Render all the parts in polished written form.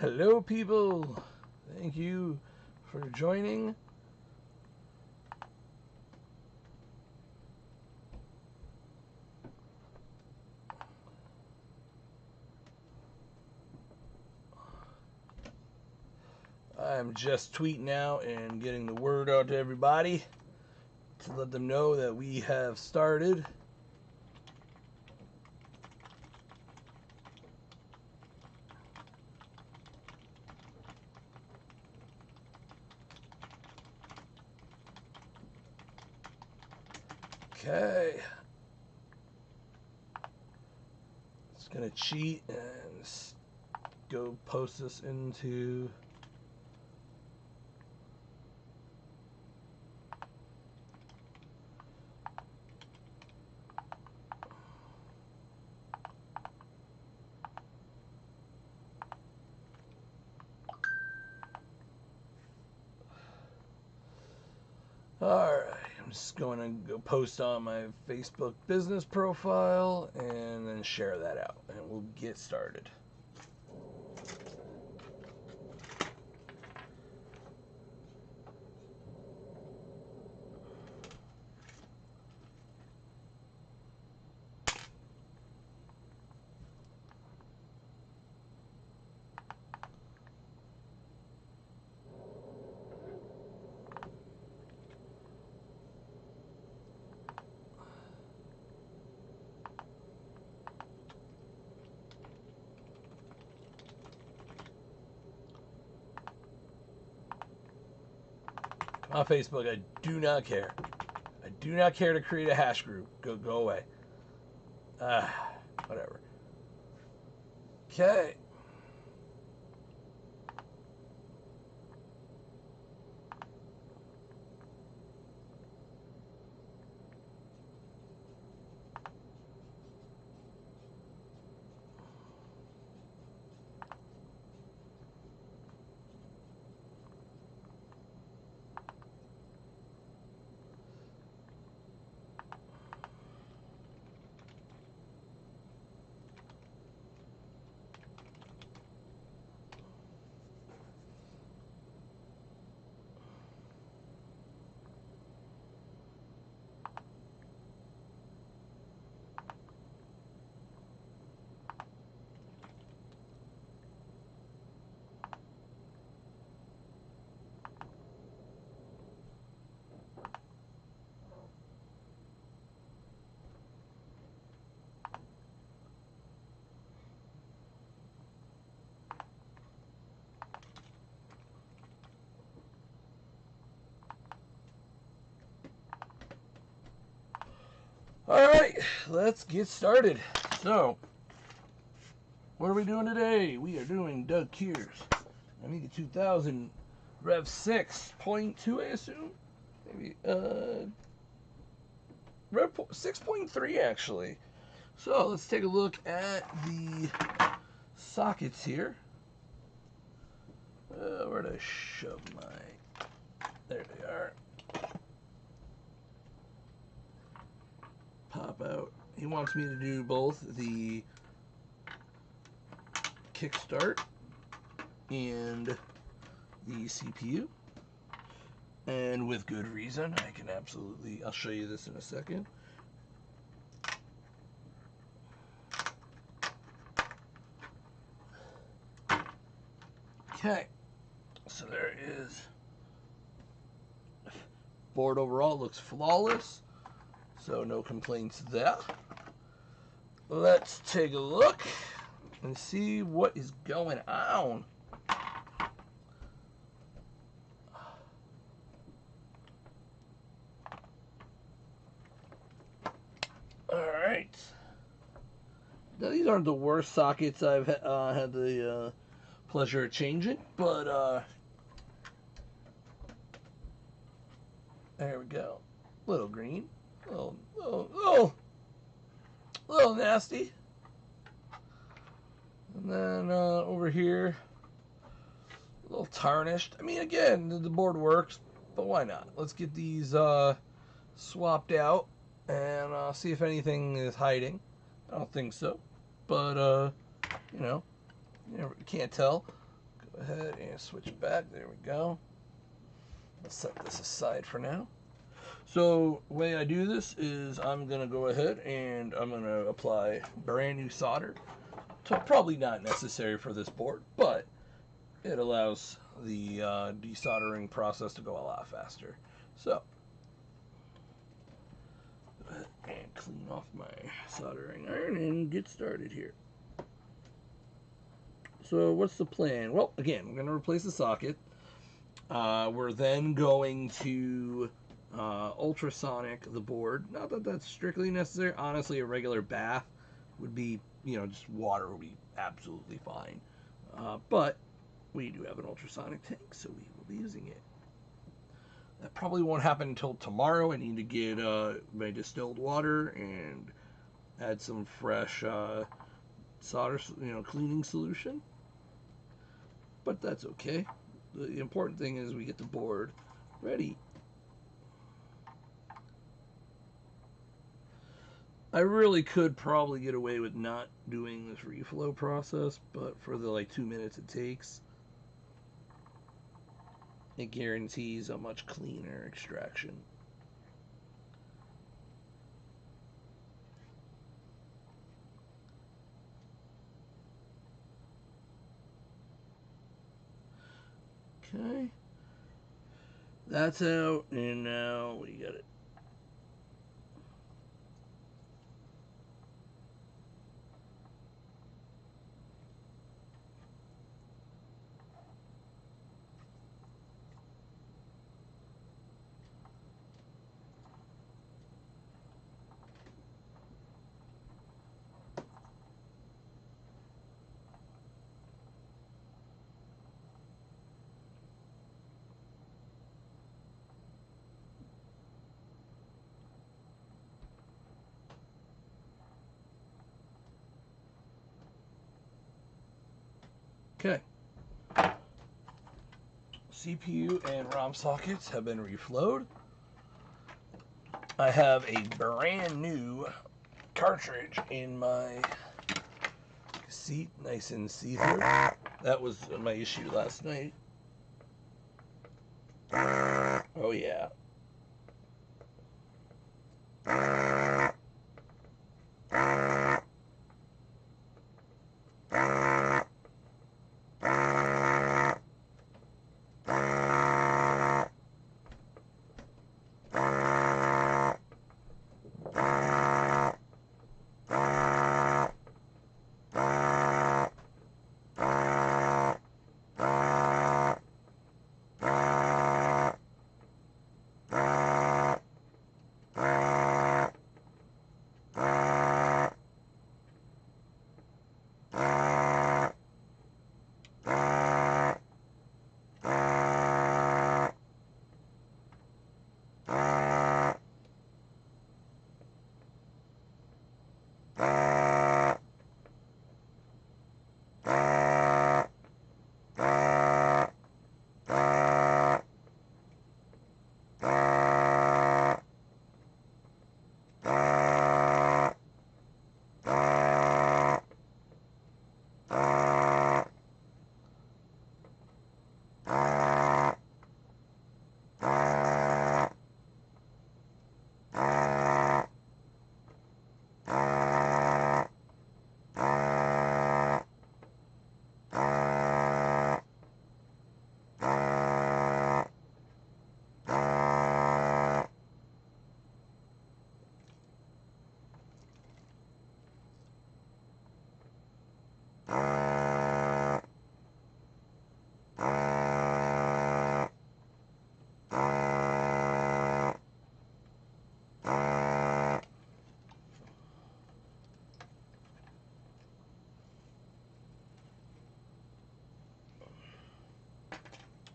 Hello people, thank you for joining. I'm just tweeting out and getting the word out to everybody to let them know that we have started. Okay. It's gonna cheat and go post this into Alright, I'm just going to go post on my Facebook business profile and then share that out, and we'll get started. On Facebook, I do not care. I do not care to create a hash group. Go away. Whatever. Okay. Alright, let's get started. So, what are we doing today? We are doing Doug Kier's Amiga 2000 Rev 6.2, I assume? Maybe, Rev 6.3 actually. So, let's take a look at the sockets here. Where did I shove my... There they are. Pop out. He wants me to do both the kickstart and the CPU, and with good reason. I can absolutely, I'll show you this in a second. Okay, so there is board. Overall looks flawless, so no complaints there. Let's take a look and see what is going on. Alright. Now, these aren't the worst sockets I've had the pleasure of changing, but there we go. Little green. Little nasty. And then over here, a little tarnished. I mean, again, the board works, but why not? Let's get these swapped out and see if anything is hiding. I don't think so, but you know, you can't tell. Go ahead and switch back. There we go. Let's set this aside for now. So the way I do this is I'm going to go ahead and I'm going to apply brand new solder. So probably not necessary for this board, but it allows the desoldering process to go a lot faster. So go ahead and clean off my soldering iron and get started here. So what's the plan? Well, again, we're going to replace the socket. We're then going to ultrasonic the board. Not that that's strictly necessary. Honestly, a regular bath would be, just water would be absolutely fine. But we do have an ultrasonic tank, so we will be using it. That probably won't happen until tomorrow. I need to get my distilled water and add some fresh solder, cleaning solution. But that's okay. The important thing is we get the board ready. I really could probably get away with not doing this reflow process, but for the 2 minutes it takes, it guarantees a much cleaner extraction. Okay, that's out, and now we got it. Okay. CPU and ROM sockets have been reflowed. I have a brand new cartridge in my seat, nice and see-through. That was my issue last night. Oh yeah.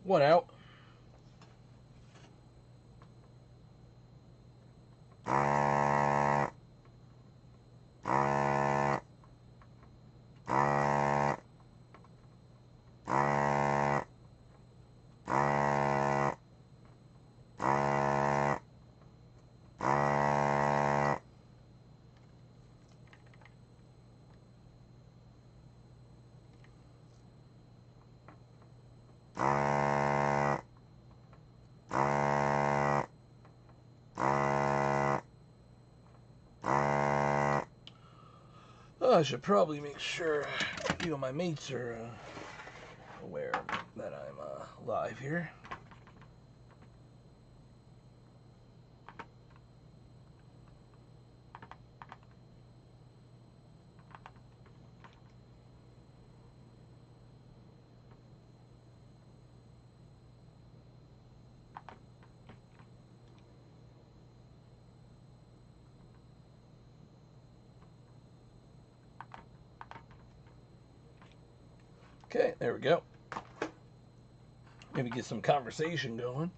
One out. Oh, I should probably make sure my mates are aware that I'm live here. Okay, there we go. Maybe get some conversation going.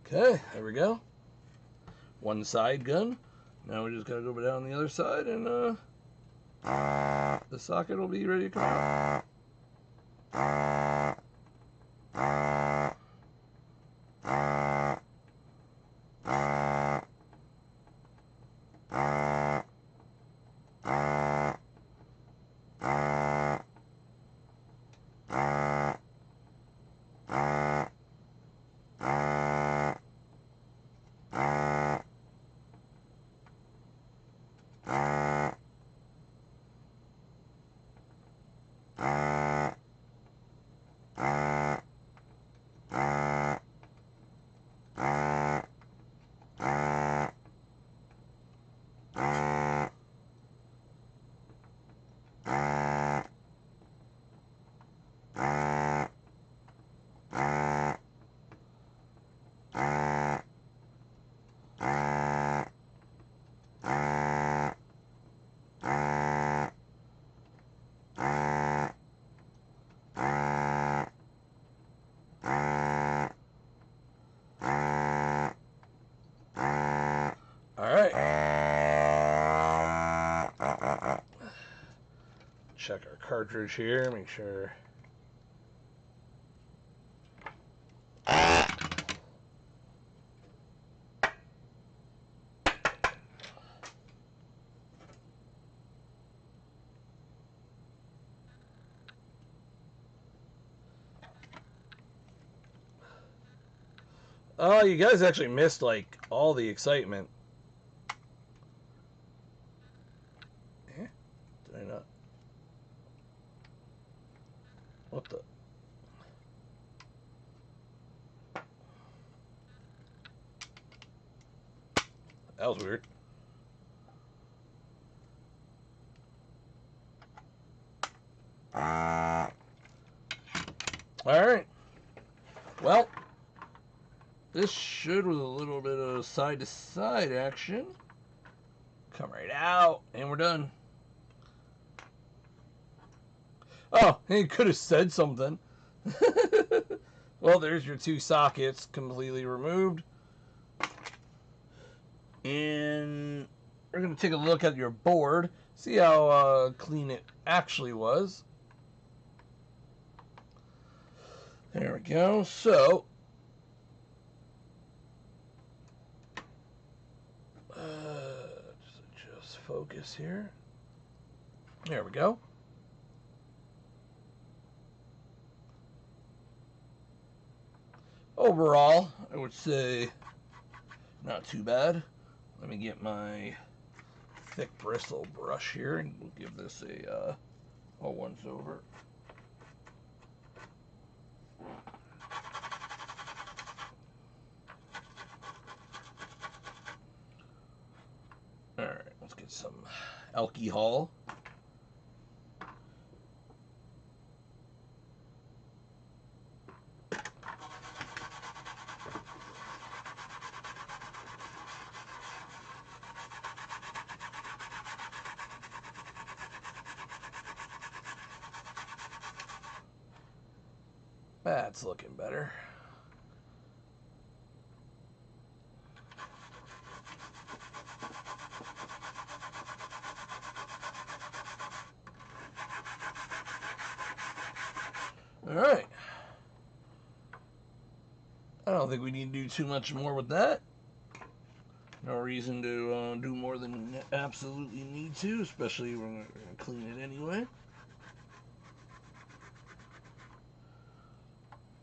Okay, there we go. One side gun. Now we just gotta go down the other side and the socket will be ready to come out. Check our cartridge here, make sure. Oh, you guys actually missed like all the excitement. Eh? Did I not? What the? That was weird. Alright. Well, this should, with a little bit of side-to-side action, come right out, and we're done. Oh, he could have said something. Well, there's your two sockets completely removed. And we're going to take a look at your board, see how clean it actually was. There we go. So, just focus here. There we go. Overall, I would say not too bad. Let me get my thick bristle brush here and we'll give this a once over. alcohol. That's looking better. All right. I don't think we need to do too much more with that. No reason to do more than we absolutely need to, especially when we're going to clean it anyway.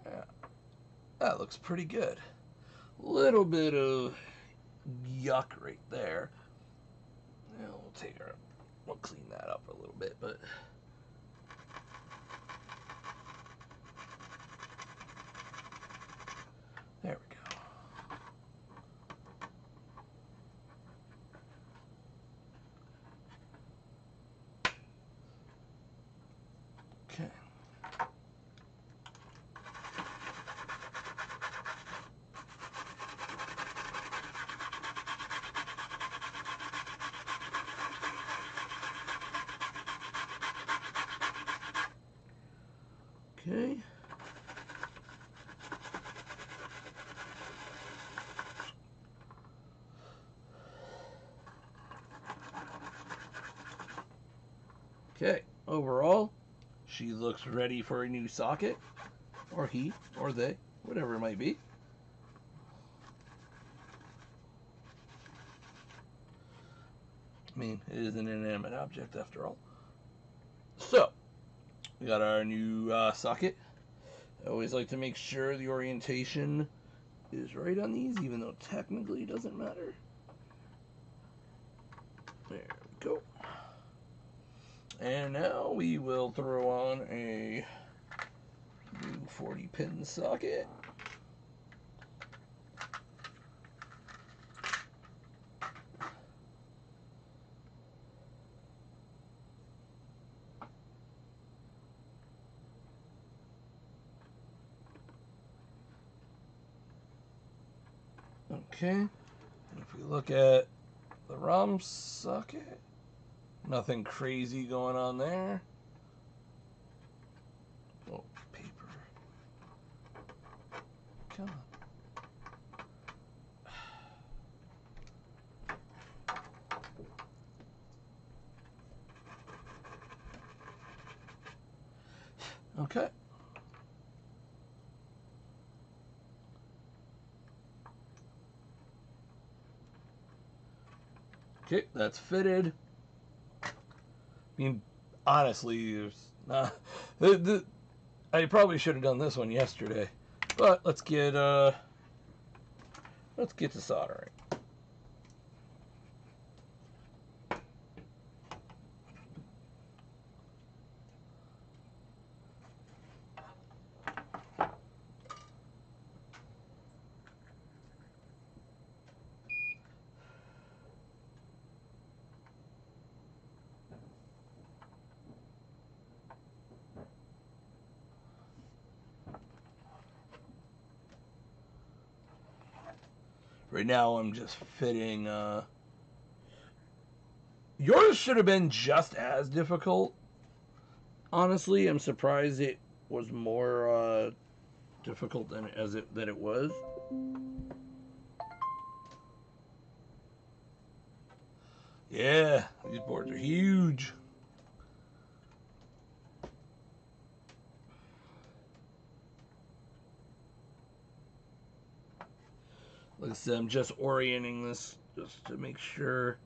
Yeah, that looks pretty good. Little bit of yuck right there. Yeah, we'll clean that up a little bit, but there we go. Okay. Okay. Okay, overall, she looks ready for a new socket, or he, or they, whatever it might be. I mean, it is an inanimate object after all. So, we got our new socket. I always like to make sure the orientation is right on these, even though technically it doesn't matter. There we go. And now we will throw on a new 40-pin socket. Okay, and if we look at the ROM socket, nothing crazy going on there. Oh, paper. Come on. Okay. Okay, that's fitted. I mean, honestly, there's not. I probably should have done this one yesterday, but let's get to soldering. Right now, I'm just fitting. Yours should have been just as difficult. Honestly, I'm surprised it was more difficult than it was. Yeah, these boards are huge. Like I said, I'm just orienting this just to make sure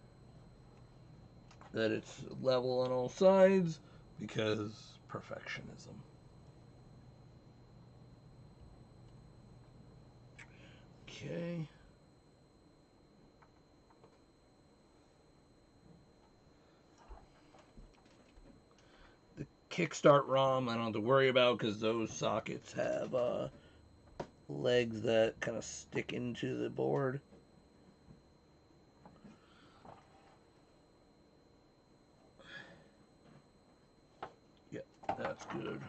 that it's level on all sides, because perfectionism. Okay. The kickstart ROM I don't have to worry about because those sockets have legs that kind of stick into the board. That's good.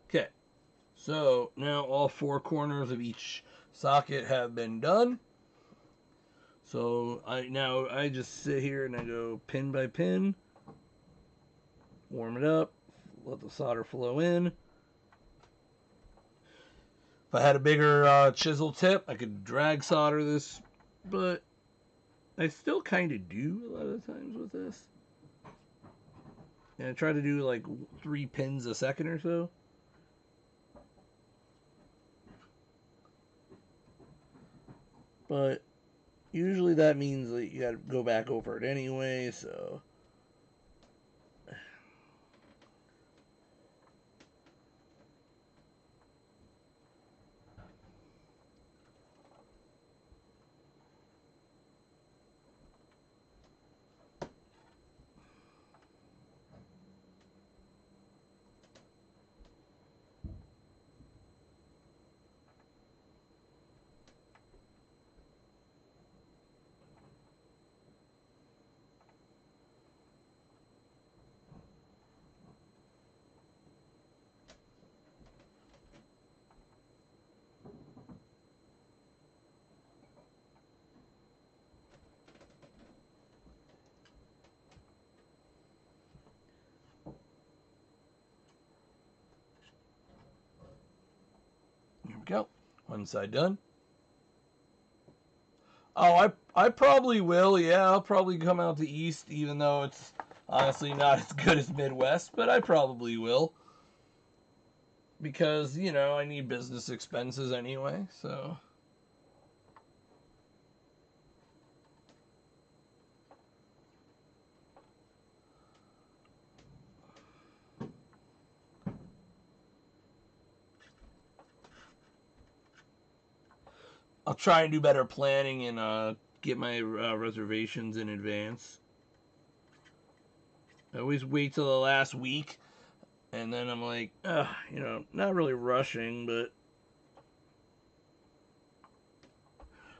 Okay, so now all four corners of each socket have been done. So I just sit here and I go pin by pin, warm it up, let the solder flow in. If I had a bigger chisel tip, I could drag solder this, but I still kind of do a lot of times with this. And I try to do like 3 pins a second or so. But usually that means that you gotta go back over it anyway, so. Here we go. One side done. Oh, I probably will. Yeah, I'll probably come out to East, even though it's honestly not as good as Midwest, but I probably will. Because, you know, I need business expenses anyway, so. I'll try and do better planning and get my reservations in advance. I always wait till the last week, and then I'm like, you know, not really rushing, but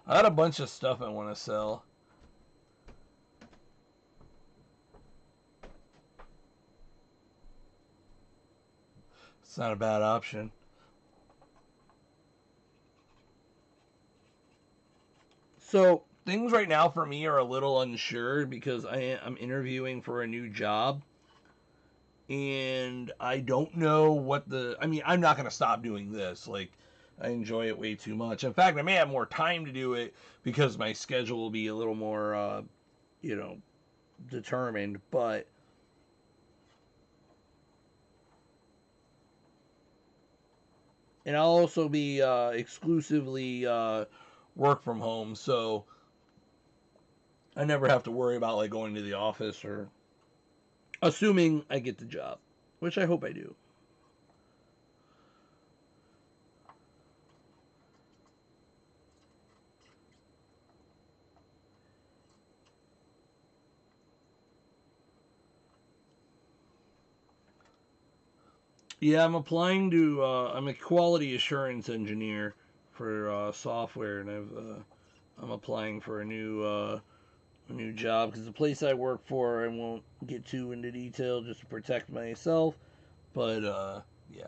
I got a bunch of stuff I want to sell. It's not a bad option. So things right now for me are a little unsure because I'm interviewing for a new job, and I don't know what the. I mean, I'm not gonna stop doing this. Like, I enjoy it way too much. In fact, I may have more time to do it because my schedule will be a little more, you know, determined. But and I'll also be exclusively work from home, so I never have to worry about like going to the office or assuming I get the job, which I hope I do. Yeah, I'm applying to. I'm a quality assurance engineer for software, and I'm applying for a new job because the place I work for, I won't get too into detail just to protect myself. But yeah,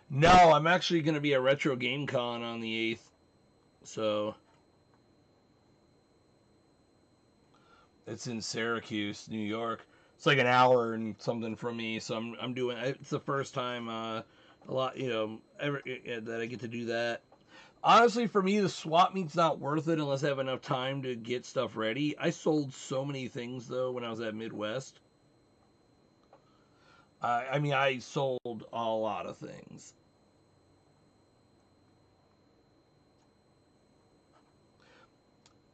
no, I'm actually going to be at Retro Game Con on the 8th, so it's in Syracuse, New York. It's like an hour and something from me, so I'm doing. It's the first time a lot, you know, ever that I get to do that. Honestly, for me, the swap meet's not worth it unless I have enough time to get stuff ready. I sold so many things though when I was at Midwest. I mean, I sold a lot of things,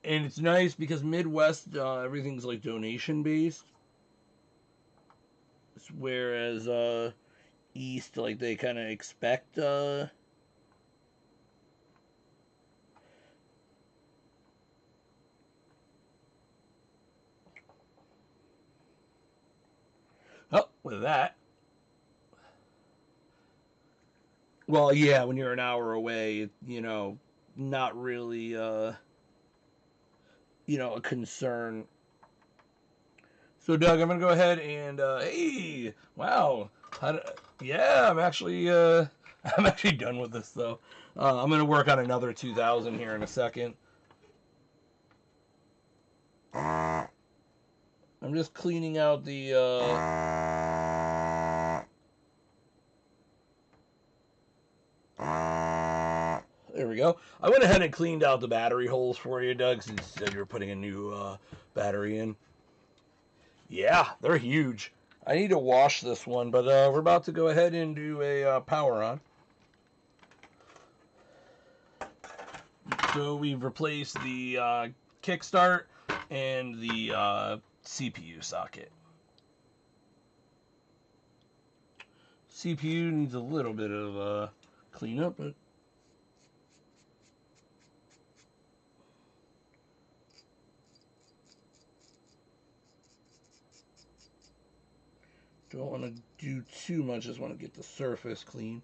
and it's nice because Midwest everything's like donation based, whereas East like they kind of expect. Oh, with that. Well, yeah, when you're an hour away, you know, not really. a concern. So, Doug, I'm going to go ahead and, hey, wow. Yeah, I'm actually done with this, though. I'm going to work on another 2000 here in a second. I'm just cleaning out the, there we go. I went ahead and cleaned out the battery holes for you, Doug, since you said you were putting a new battery in. Yeah, they're huge. I need to wash this one, but we're about to go ahead and do a power on. So we've replaced the kickstart and the CPU socket. CPU needs a little bit of cleanup, but don't want to do too much. Just want to get the surface clean.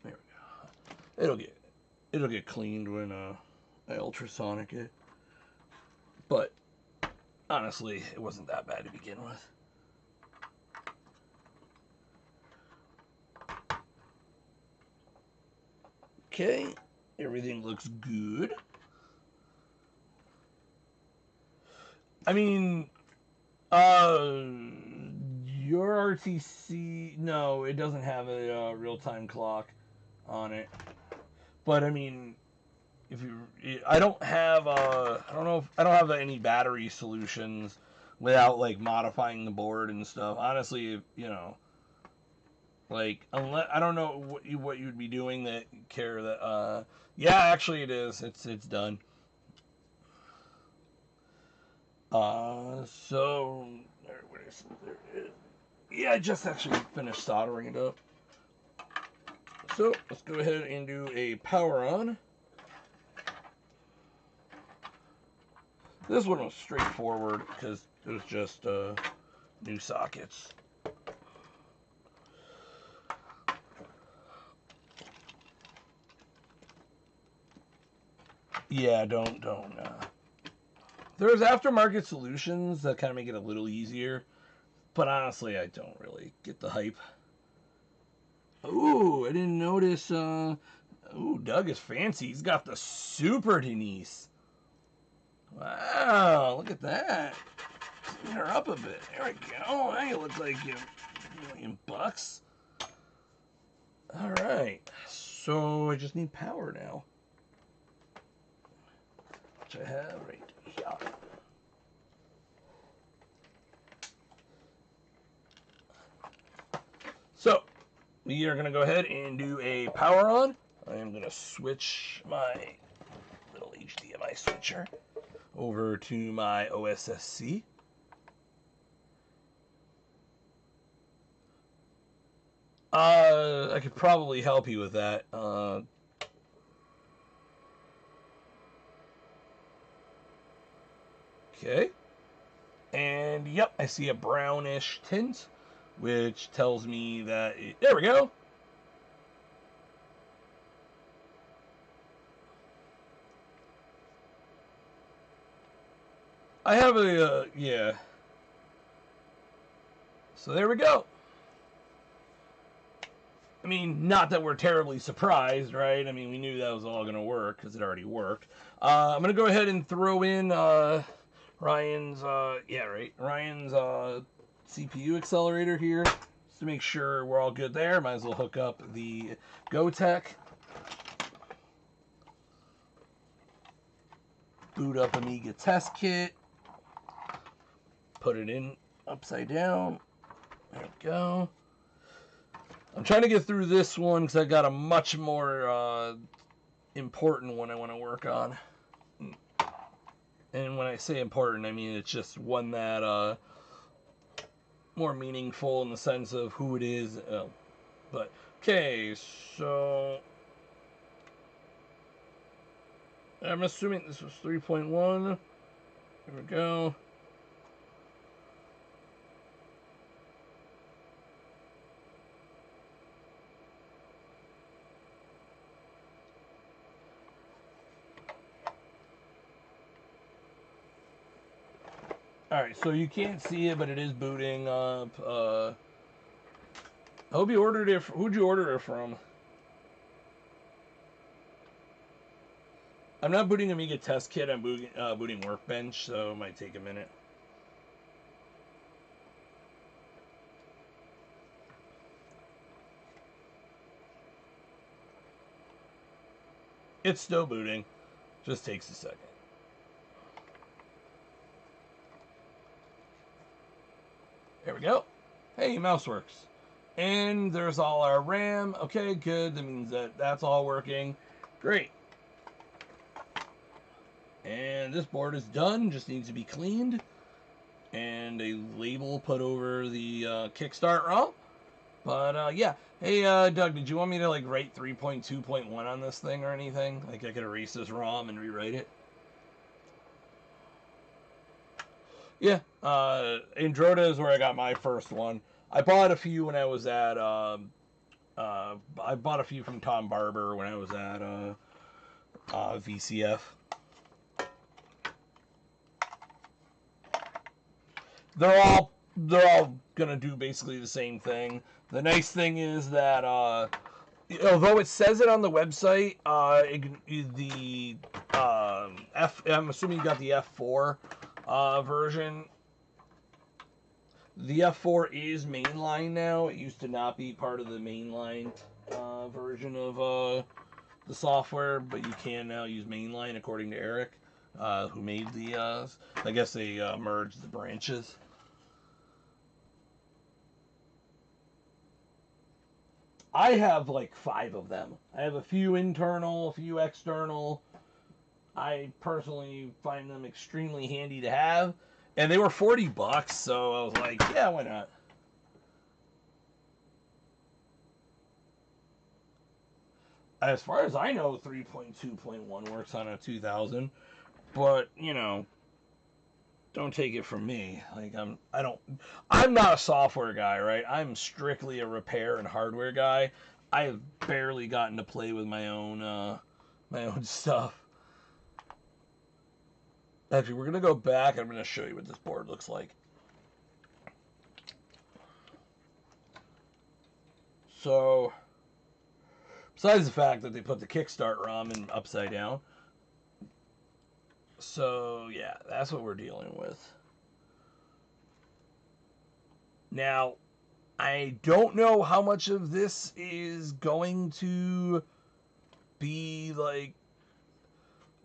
There we go. It'll get cleaned when I ultrasonic it. But honestly, it wasn't that bad to begin with. Okay, everything looks good. I mean, your RTC, no, it doesn't have a real-time clock on it. But I mean, I don't have I don't have any battery solutions without like modifying the board and stuff. Honestly, like unless I don't know what you'd be doing that care that yeah, actually it is. It's done. So there it is. Yeah, I just actually finished soldering it up. So let's go ahead and do a power on. This one was straightforward because it was just new sockets. Yeah, don't. There's aftermarket solutions that kind of make it a little easier, but honestly, I don't really get the hype. Ooh, I didn't notice. Ooh, Doug is fancy. He's got the Super Denise. Wow, look at that. Clean her up a bit. There we go. Now you look like you $1,000,000. All right. So I just need power now, which I have right here. So we are going to go ahead and do a power on. I am going to switch my little HDMI switcher over to my OSSC. I could probably help you with that. Okay. And yep, I see a brownish tint, which tells me that there we go. I have a yeah. So there we go. I mean, not that we're terribly surprised, right? I mean, we knew that was all going to work because it already worked. I'm going to go ahead and throw in Ryan's Ryan's CPU accelerator here just to make sure we're all good there. Might as well hook up the GoTech. Boot up Amiga test kit. Put it in upside down. There we go. I'm trying to get through this one because I got a much more important one I want to work on. And when I say important, I mean it's just one that more meaningful in the sense of who it is. But okay, so I'm assuming this was 3.1. Here we go. Alright, so you can't see it, but it is booting up. I hope you ordered it. Who'd you order it from? I'm not booting Amiga Test Kit, I'm booting Workbench, so it might take a minute. It's still booting. Just takes a second. There we go. Hey, mouse works. And there's all our RAM. Okay, good. That means that that's all working. Great. And this board is done. Just needs to be cleaned. And a label put over the kickstart ROM. But yeah. Hey, Doug, did you want me to like write 3.2.1 on this thing or anything? Like I could erase this ROM and rewrite it? Yeah. Androta is where I got my first one. I bought a few when I was at I bought a few from Tom Barber when I was at VCF. They're all gonna do basically the same thing. The nice thing is that although it says it on the website, I'm assuming you got the F4 version. The F4 is mainline now. It used to not be part of the mainline version of the software, but you can now use mainline according to Eric, who made the. I guess they merged the branches. I have like 5 of them. I have a few internal, a few external. I personally find them extremely handy to have. And they were $40, so I was like, yeah, why not? As far as I know, 3.2.1 works on a 2000, but you know, don't take it from me. Like I'm not a software guy, right? I'm strictly a repair and hardware guy. I've barely gotten to play with my own stuff. Actually, we're gonna go back and I'm gonna show you what this board looks like. So, besides the fact that they put the kickstart ROM in upside down, so yeah, that's what we're dealing with. Now, I don't know how much of this is going to be like.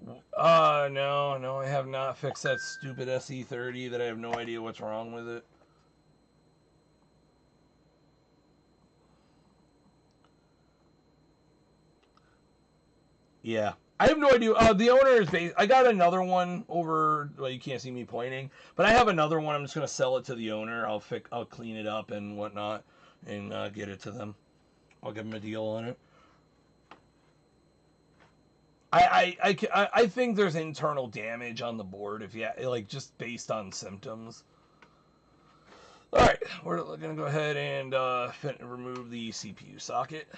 No, I have not fixed that stupid SE30 that I have no idea what's wrong with it. Yeah. I have no idea. The owner is based. I got another one over. Well, you can't see me pointing, but I have another one. I'm just gonna sell it to the owner. I'll clean it up and whatnot, and get it to them. I'll give them a deal on it. I think there's internal damage on the board if you like just based on symptoms. All right, we're gonna go ahead and remove the CPU socket.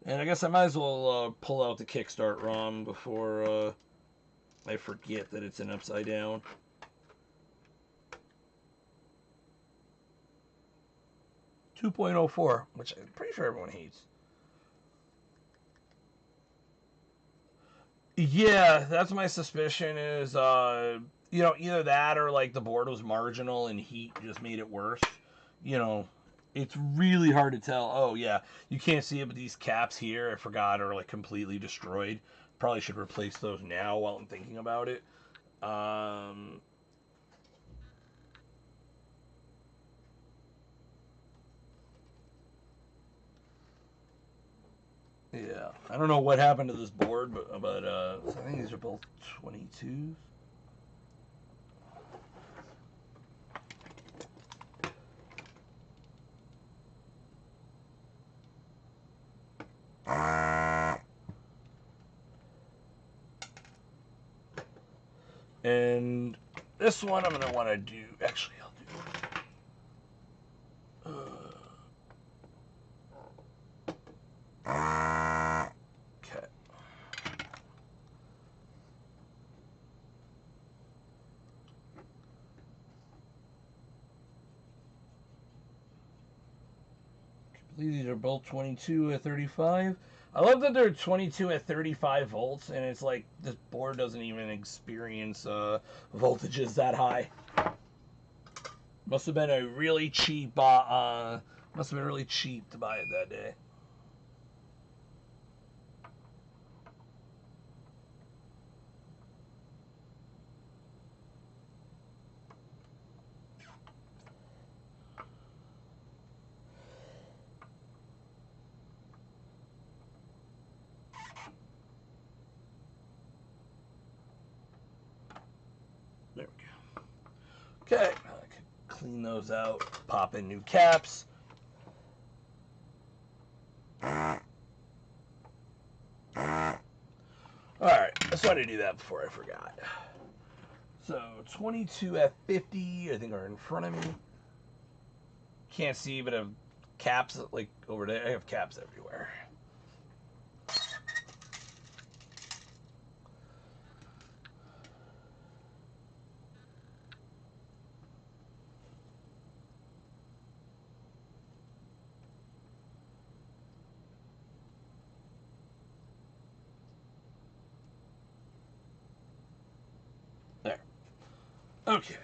And I guess I might as well pull out the kickstart ROM before I forget that it's an upside down. .04, which I'm pretty sure everyone hates. Yeah, that's my suspicion is, you know, either that or like the board was marginal and heat just made it worse. You know, it's really hard to tell. Oh, yeah, you can't see it, but these caps here, I forgot, are like completely destroyed. Probably should replace those now while I'm thinking about it. Yeah, I don't know what happened to this board, but I think these are both 22s. And this one I'm gonna want to do. Actually, I'll do. Okay. believe these are both 22 at 35. I love that they're 22 at 35 volts, and it's like this board doesn't even experience voltages that high. Must have been a really cheap. Must have been really cheap to buy it that day. There we go. Okay, I can clean those out, pop in new caps. Alright, I just wanted to do that before I forgot. So, 22 at 50, I think are in front of me. Can't see, but I have caps, like, over there. I have caps everywhere. There. Okay.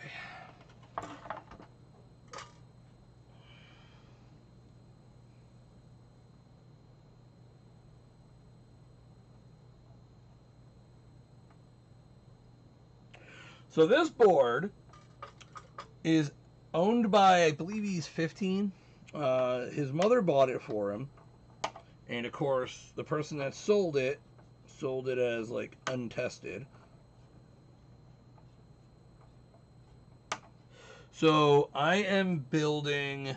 So this board is owned by, I believe he's 15. His mother bought it for him. And of course, the person that sold it as like untested. So I am building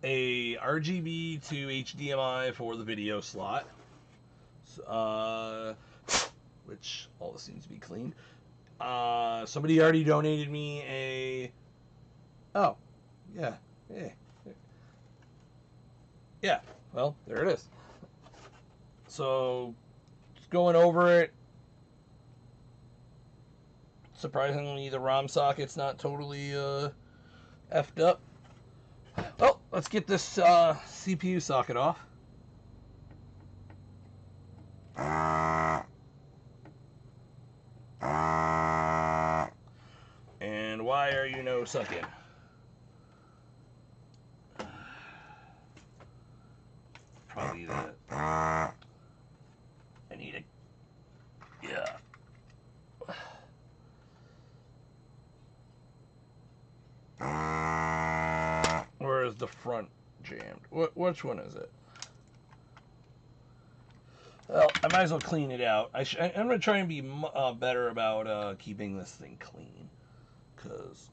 a RGB to HDMI for the video slot, which all this seems to be clean. Somebody already donated me a. Oh, yeah, yeah. Well, there it is. So, just going over it. Surprisingly, the ROM socket's not totally effed up. Oh, let's get this CPU socket off. And why are you no sucking? Probably that. I need a. Yeah. Or is the front jammed? Which one is it? Well, I might as well clean it out. I'm going to try and be better about keeping this thing clean. Because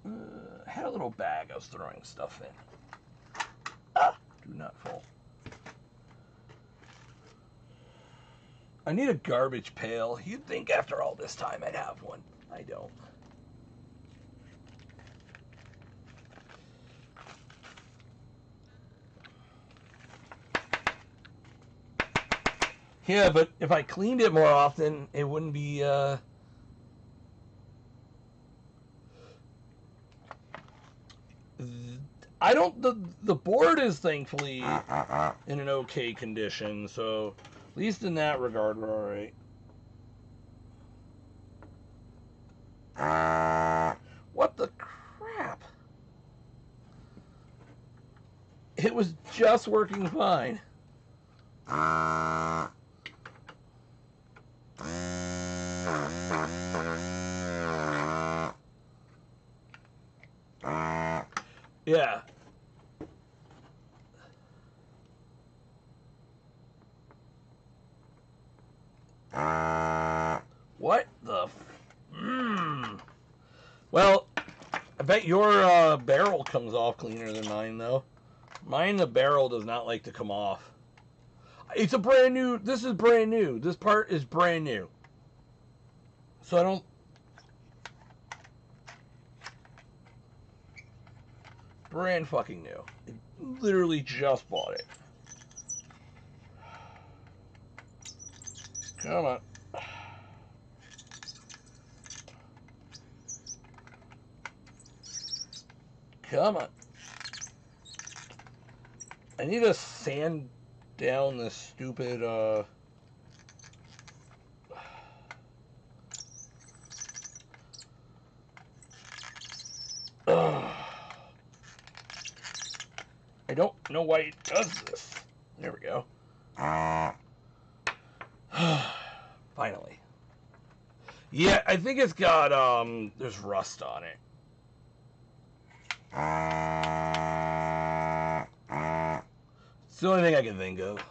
I had a little bag I was throwing stuff in. Ah! Do not fall. I need a garbage pail. You'd think after all this time I'd have one. I don't. Yeah, but if I cleaned it more often, it wouldn't be, I don't, the board is thankfully in an okay condition, so at least in that regard, we're alright. What the crap? It was just working fine. Yeah. What the? Well, I bet your barrel comes off cleaner than mine, though. Mine, the barrel does not like to come off. It's a brand new. This is brand new. This part is brand new. So I don't. Brand fucking new. I literally just bought it. Come on. Come on. I need to sand down this stupid, I don't know why it does this. There we go. Finally. Yeah, I think it's got, there's rust on it. It's the only thing I can think of.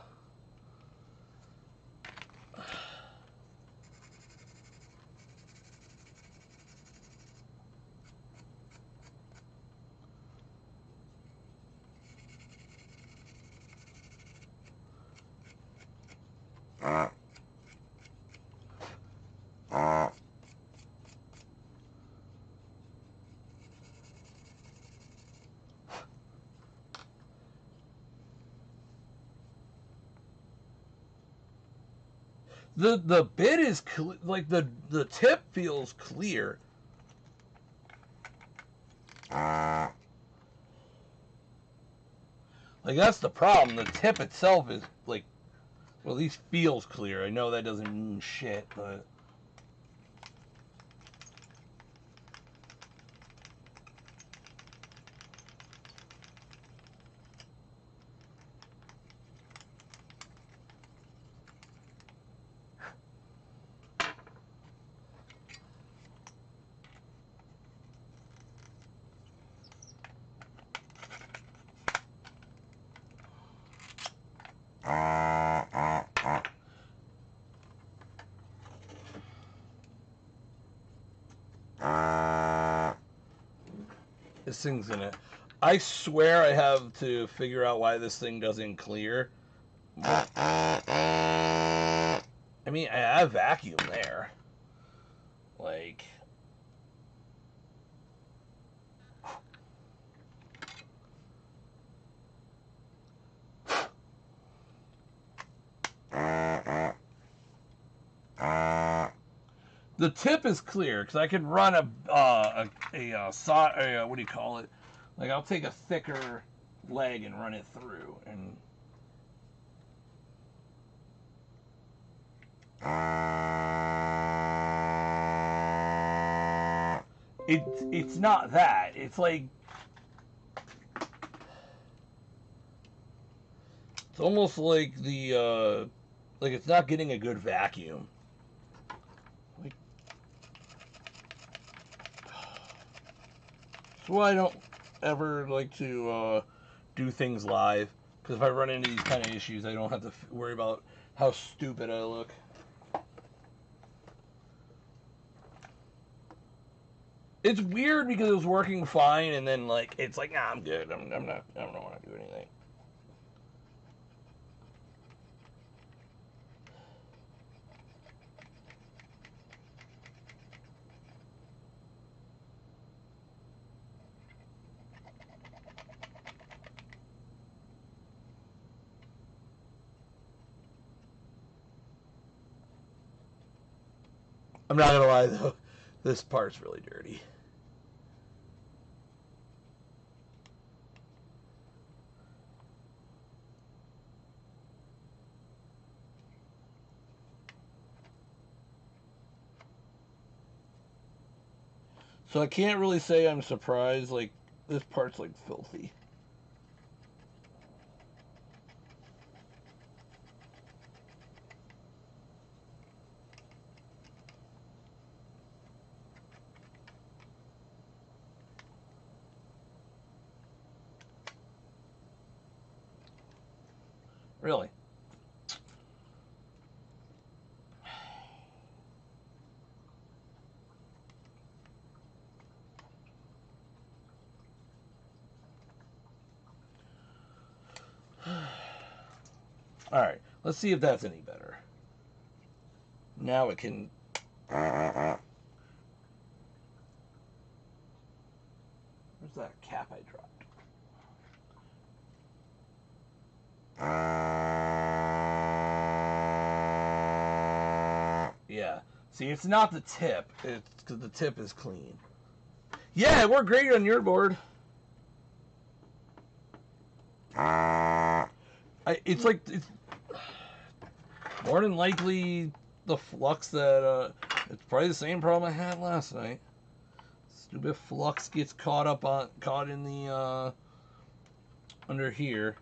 The bit is like the tip feels clear. Like that's the problem. The tip itself is like, well, at least feels clear. I know that doesn't mean shit, but this thing's gonna... I swear I have to figure out why this thing doesn't clear. I mean, I have vacuum there. Like... The tip is clear because I could run what do you call it? Like I'll take a thicker leg and run it through, and it's not that. It's like it's almost like the like it's not getting a good vacuum. That's why I don't ever like to do things live, because if I run into these kind of issues, I don't have to worry about how stupid I look. It's weird because it was working fine, and then like it's like, nah, I'm good. I'm not. I don't want to do anything. I'm not gonna lie though, this part's really dirty. So I can't really say I'm surprised. Like this part's like filthy. Really. Alright, let's see if that's any better. Now it can... Where's that cap I dropped? Yeah. See, it's not the tip. It's because the tip is clean. Yeah, it worked great on your board. It's like, it's more than likely the flux that, it's probably the same problem I had last night. Stupid flux gets caught in the, under here.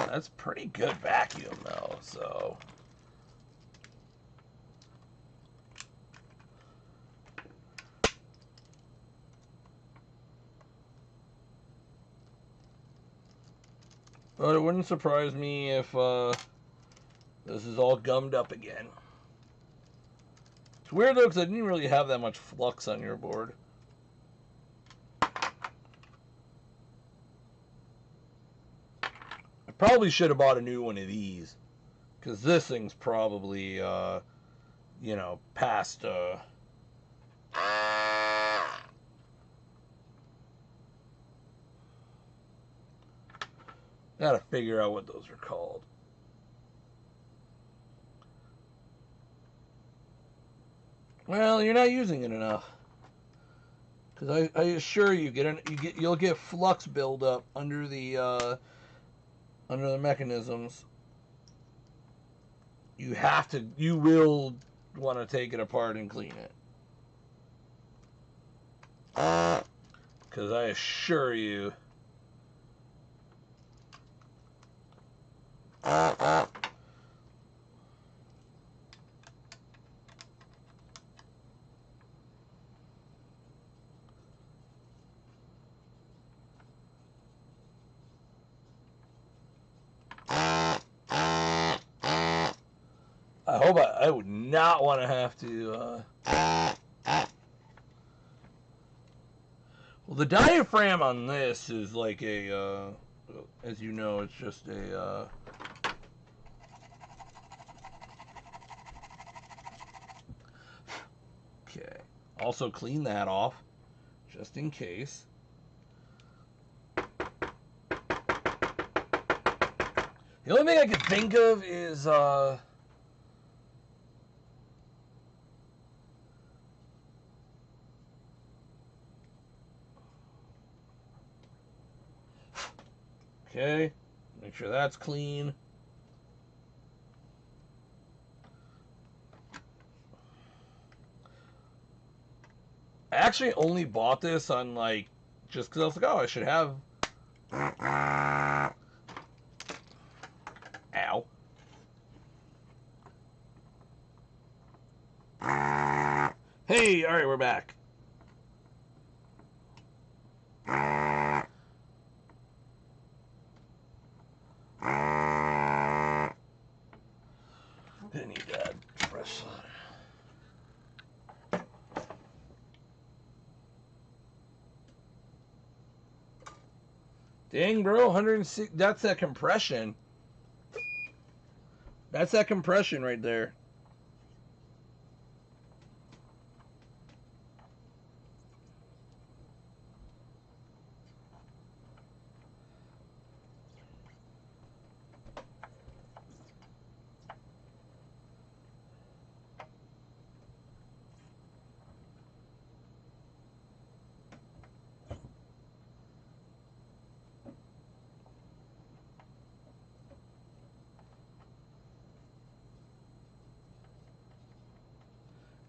That's pretty good vacuum though, so. But it wouldn't surprise me if this is all gummed up again. It's weird though, because I didn't really have that much flux on your board. I probably should have bought a new one of these, because this thing's probably, you know, past... Gotta figure out what those are called. Well, you're not using it enough. Because I assure you, you'll get flux buildup under the mechanisms. You will want to take it apart and clean it. Because I assure you, I would not want to have to, well, the diaphragm on this is like a, as you know, it's just a, okay. Also clean that off, just in case. The only thing I could think of is, okay, make sure that's clean. I actually only bought this on, like, just because I was like, oh, I should have... Ow. Hey, alright, we're back. Didn't need that fresh solder. Dang, bro, 106. That's that compression. That's that compression right there.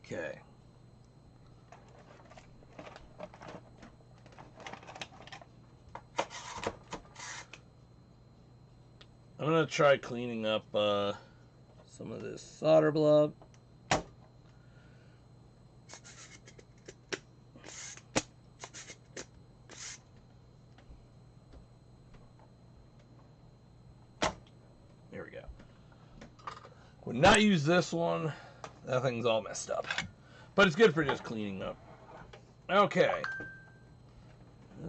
Okay. I'm going to try cleaning up some of this solder blob. There we go. Would not use this one. That thing's all messed up. But it's good for just cleaning up. Okay.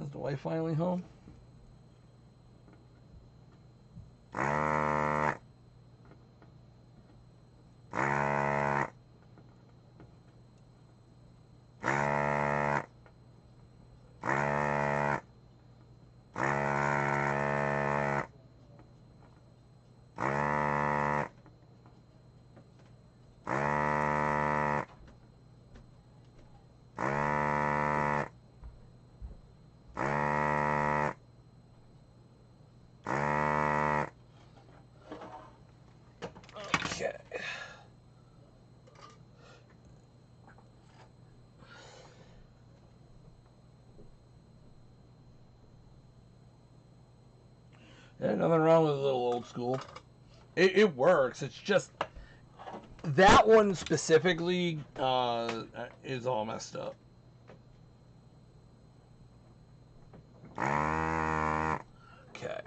Is the wife finally home? Yeah, nothing wrong with a little old school. It works. It's just that one specifically is all messed up. Okay.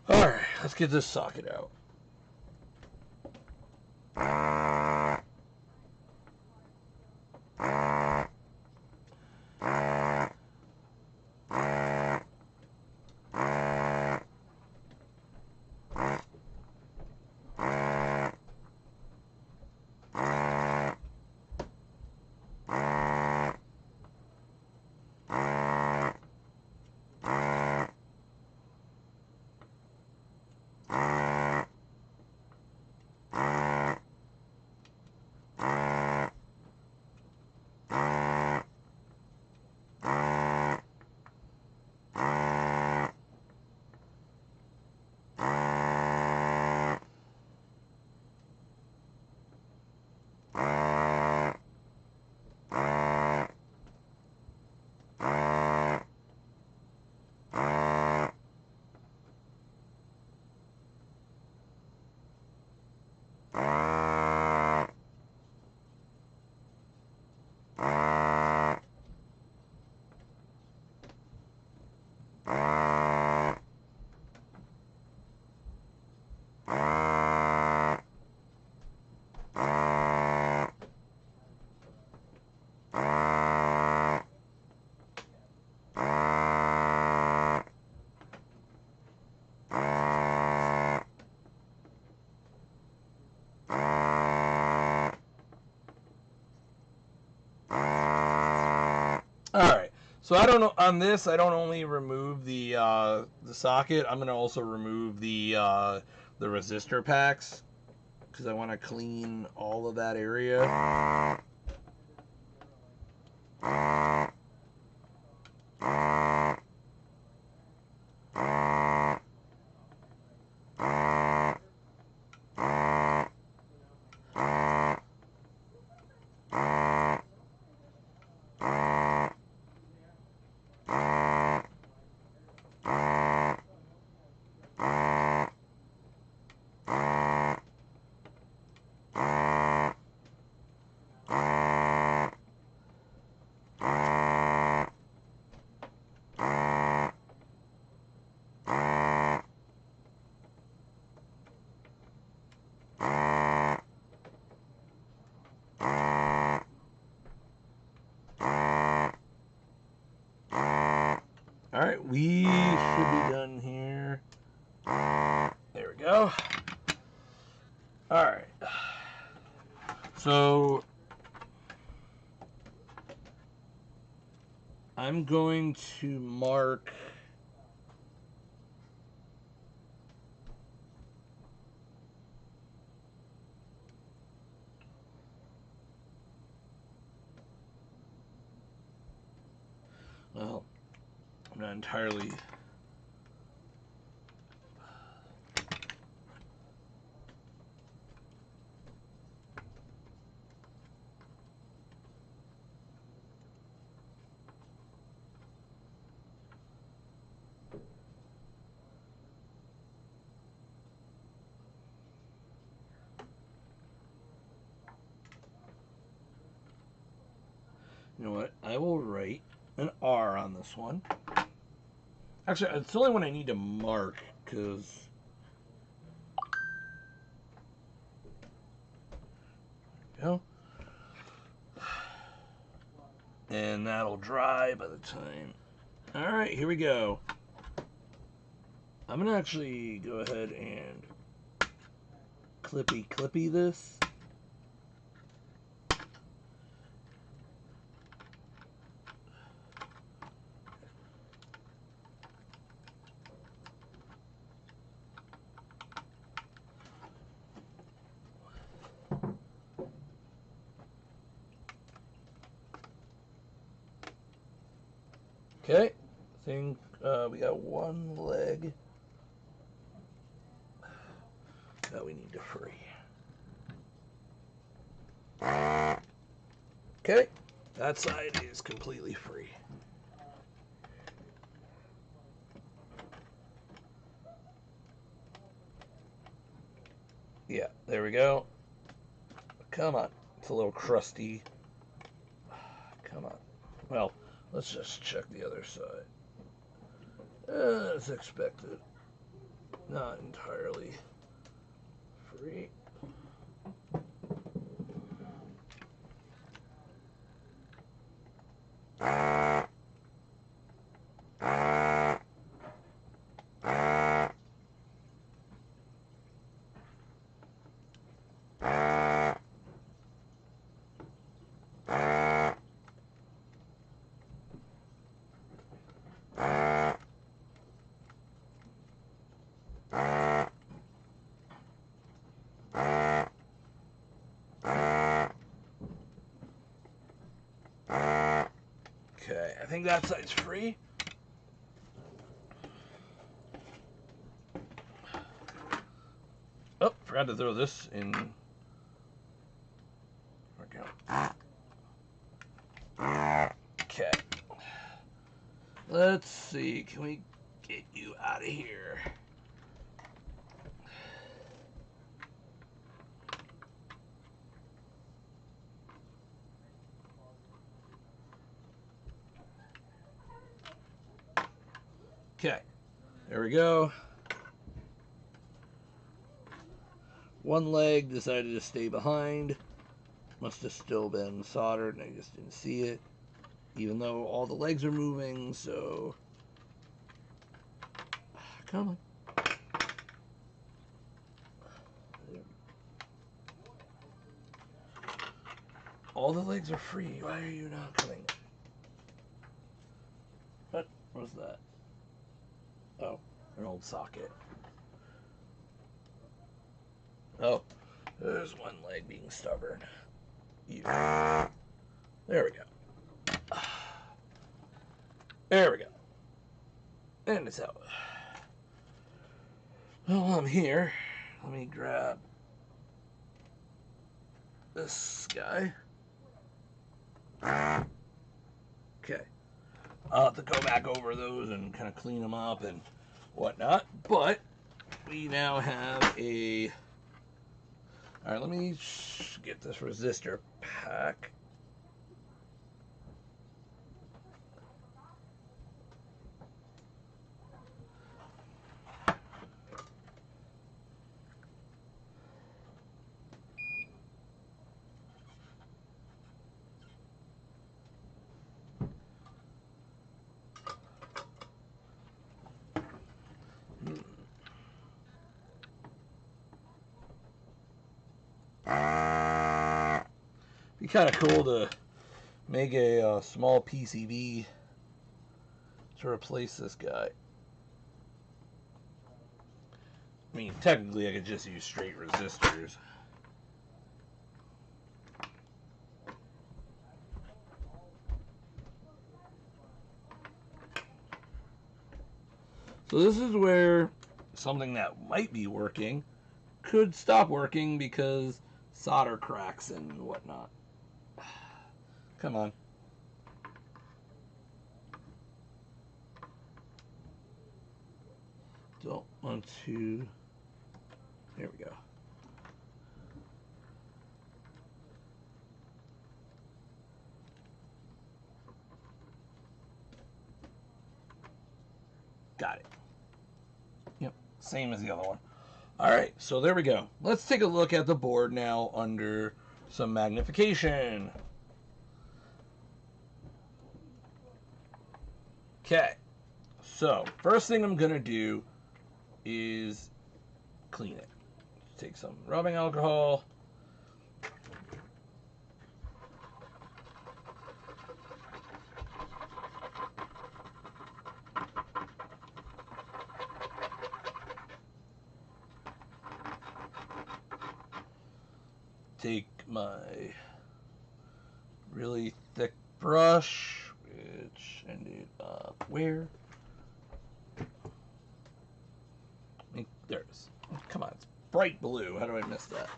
Alright, let's get this socket out. Alright, so I don't know, on this I don't only remove the socket, I'm going to also remove the resistor packs, because I want to clean all of that area. Alright, we should be done here. There we go. Alright. So, I'm going to mark well, I'm not entirely you know what? I will write an R on this one. Actually, it's the only one I need to mark, because you know, and that'll dry by the time. Alright, here we go. I'm going to actually go ahead and clippy this. Okay, I think we got one leg. that we need to free. Okay, that side is completely free. Yeah, there we go. Come on, it's a little crusty. Come on. Well, let's just check the other side. As expected, not entirely free. Okay, I think that side's free. Oh, forgot to throw this in. Okay. Let's see, can we get you out of here? Okay, there we go. One leg decided to stay behind. Must have still been soldered and I just didn't see it. Even though all the legs are moving, so... Come on. All the legs are free. Why are you not coming? What was that? Oh, an old socket. Oh, there's one leg being stubborn. You. There we go. There we go. And it's out. Well, I'm here. Let me grab this guy. Okay. I'll have to go back over those and kind of clean them up and whatnot. But we now have a... Alright, let me get this resistor pack. Be kind of cool to make a small PCB to replace this guy. I mean, technically I could just use straight resistors. So this is where something that might be working could stop working because solder cracks and whatnot. Come on. Don't want to... There we go. Got it. Yep, same as the other one. Alright, so there we go. Let's take a look at the board now under some magnification. Okay, so first thing I'm going to do is clean it. Take some rubbing alcohol. Take my really thick brush, which ended up where? There it is. Come on, it's bright blue. How do I miss that?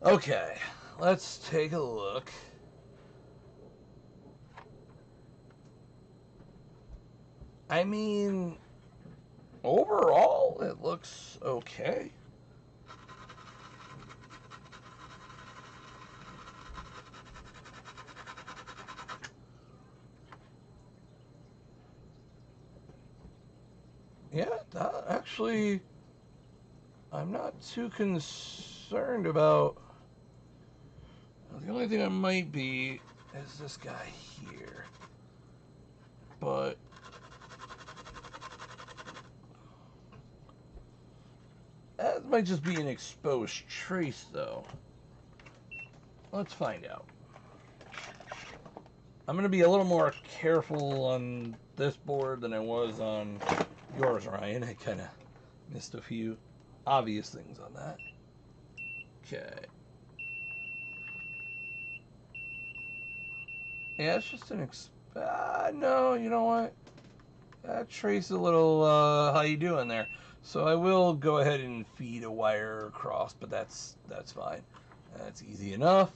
Okay, let's take a look. I mean, overall, it looks okay. Yeah, actually, I'm not too concerned about. The only thing I might be is this guy here. But that might just be an exposed trace, though. Let's find out. I'm going to be a little more careful on this board than I was on yours, Ryan. I kind of missed a few obvious things on that. Okay. Yeah, it's just an no, you know what? That trace a little, how you doing there? So I will go ahead and feed a wire across, but that's fine. That's easy enough.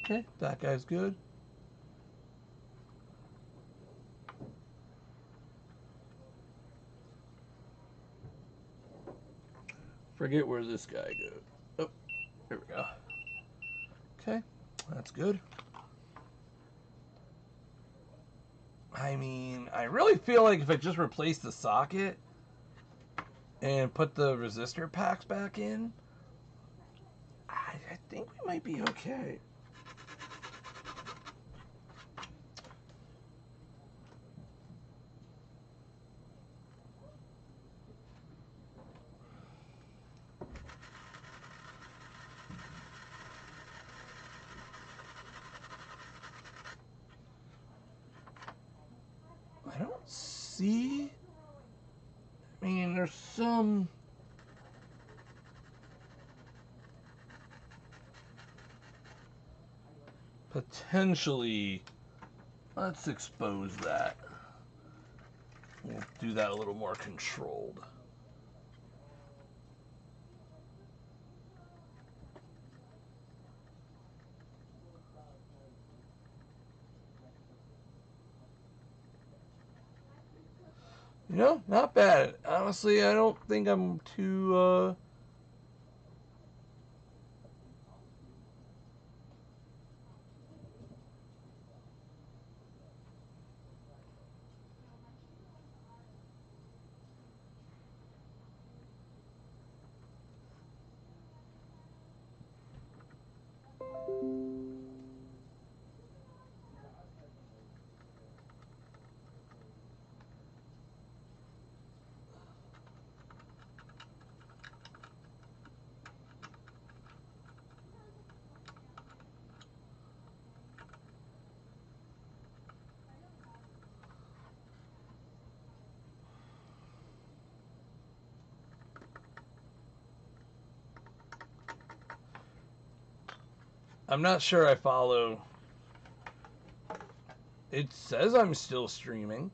Okay, that guy's good. Forget where this guy goes. Oh, here we go. Okay, that's good. I mean, I really feel like if I just replace the socket and put the resistor packs back in, I think we might be okay. I don't see. I mean, there's some. Potentially, let's expose that. We'll do that a little more controlled. You know, not bad. Honestly, I don't think I'm too, I'm not sure I follow. It says I'm still streaming.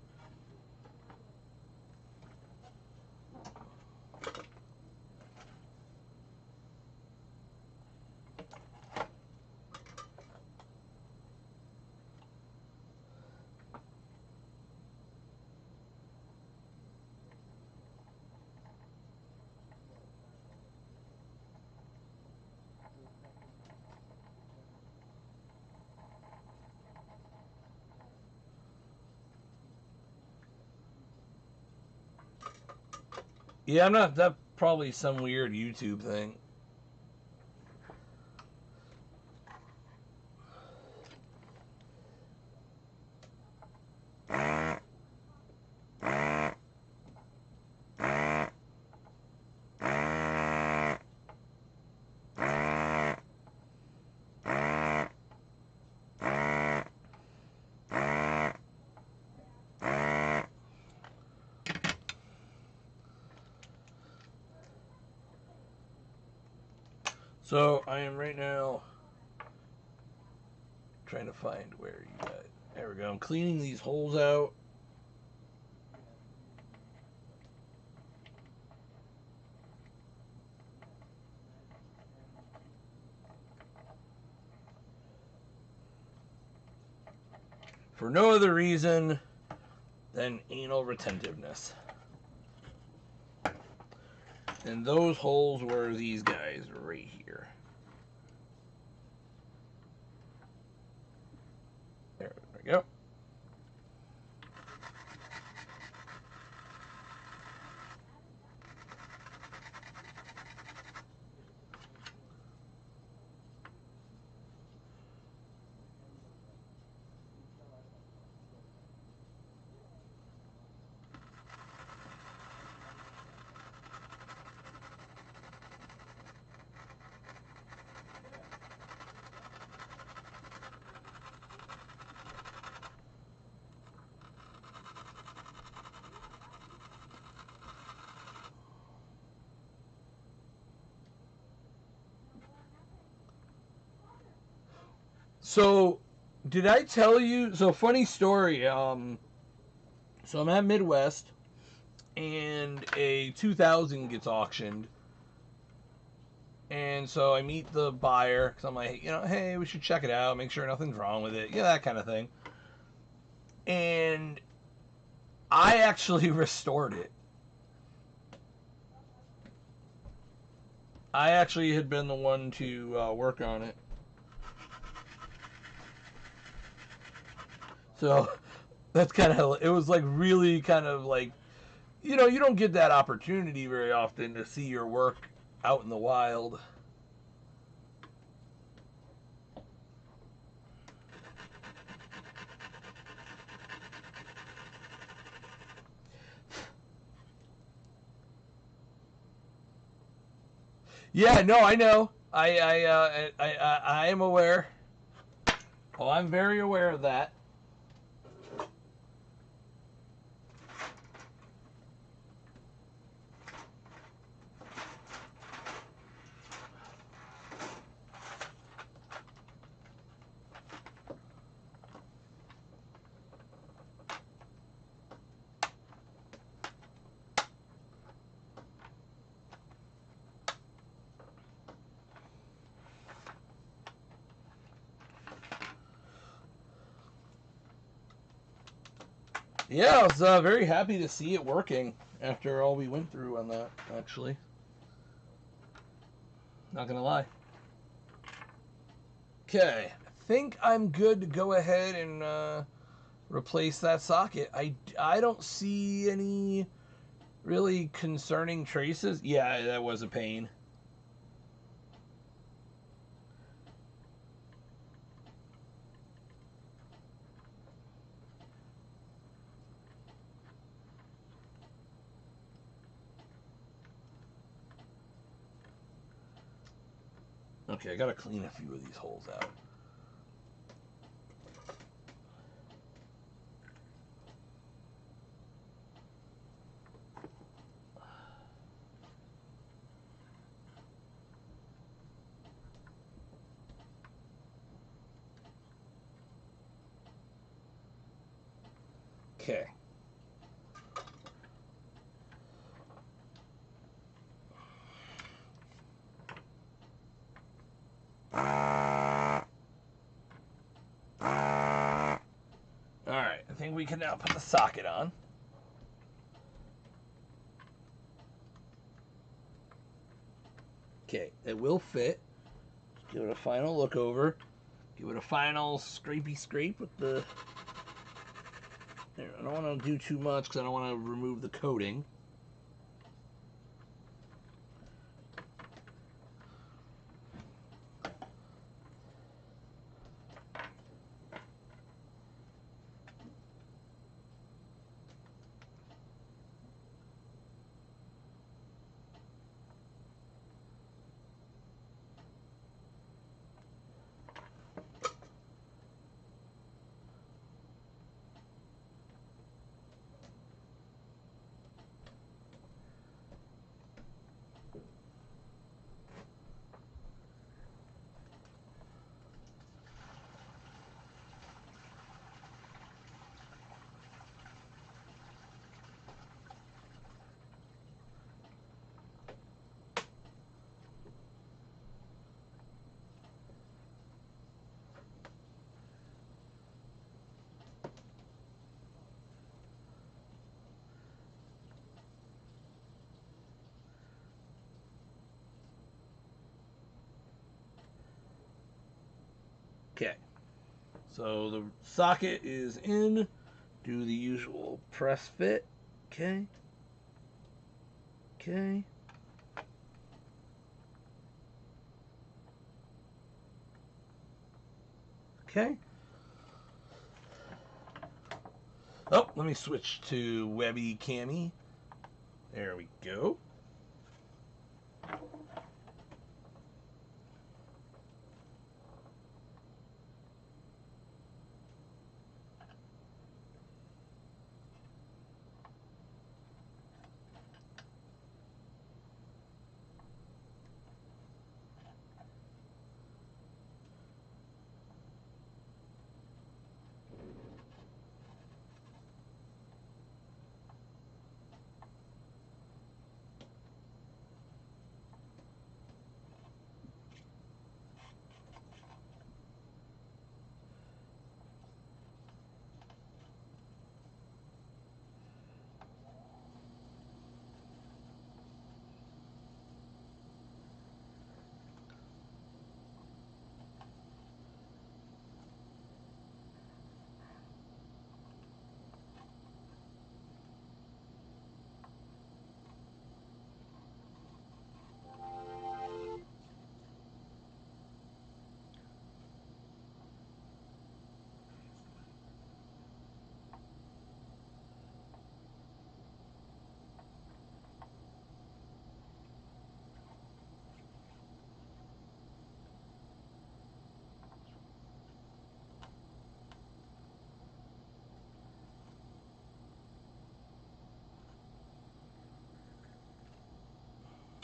Yeah, I'm not. That's probably some weird YouTube thing. So I am right now trying to find where you got it. There we go. I'm cleaning these holes out. For no other reason than anal retentiveness. And those holes were these guys right here. There we go. So, did I tell you? So, funny story. So I'm at Midwest, and a 2000 gets auctioned, and so I meet the buyer because I'm like, hey, we should check it out, make sure nothing's wrong with it, that kind of thing. And I actually restored it. I actually had been the one to work on it. So that's kind of, it was like really kind of like, you don't get that opportunity very often to see your work out in the wild. Yeah, no, I know. I am aware. Oh, I'm very aware of that. Yeah, I was very happy to see it working after all we went through on that, actually. Not gonna lie. Okay, I think I'm good to go ahead and replace that socket. I don't see any really concerning traces. Yeah, that was a pain. Okay, I gotta clean a few of these holes out. Okay. Alright, I think we can now put the socket on. Okay, it will fit. Give it a final look over. Give it a final scrapey scrape with the... There, I don't want to do too much because I don't want to remove the coating. So the socket is in. Do the usual press fit. Okay. Okay. Okay. Oh, let me switch to Webby Cami. There we go.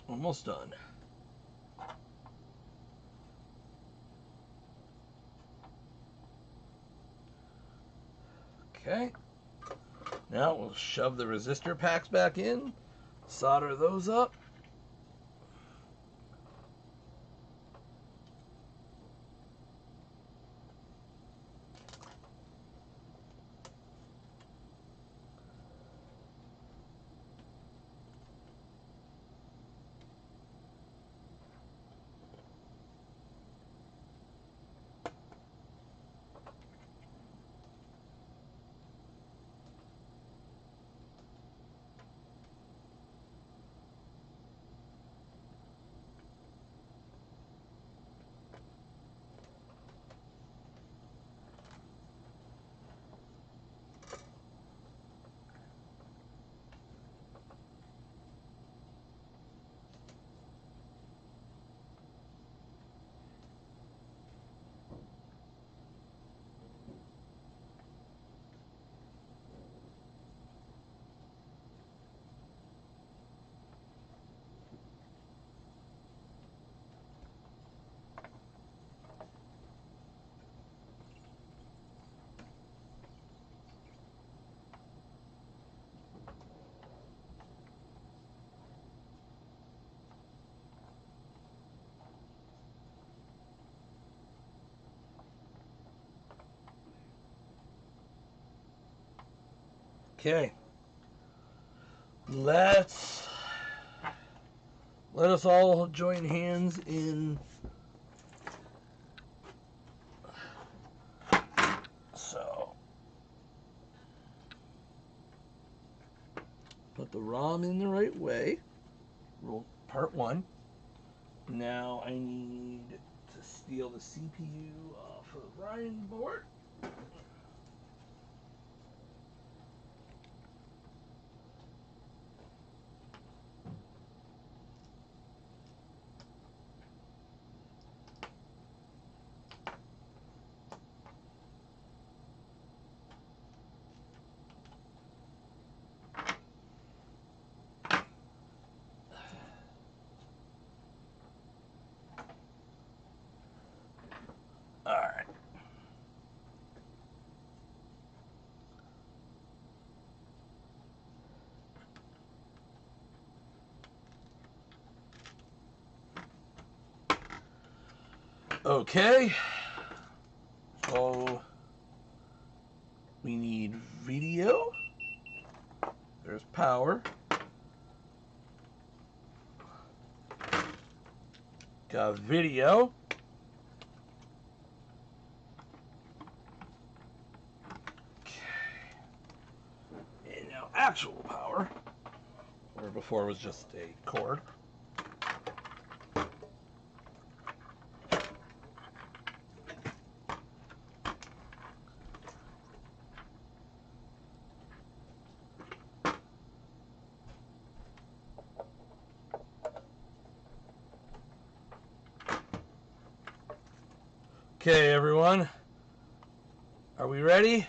Almost done. Okay. Now we'll shove the resistor packs back in, solder those up. Okay. Let us all join hands in so put the ROM in the right way. Rule part 1. Now I need to steal the CPU off of Ryan's board. Alright. Okay. So we need video. There's power. Got video. actual power, where before it was just a cord. Okay, everyone, are we ready?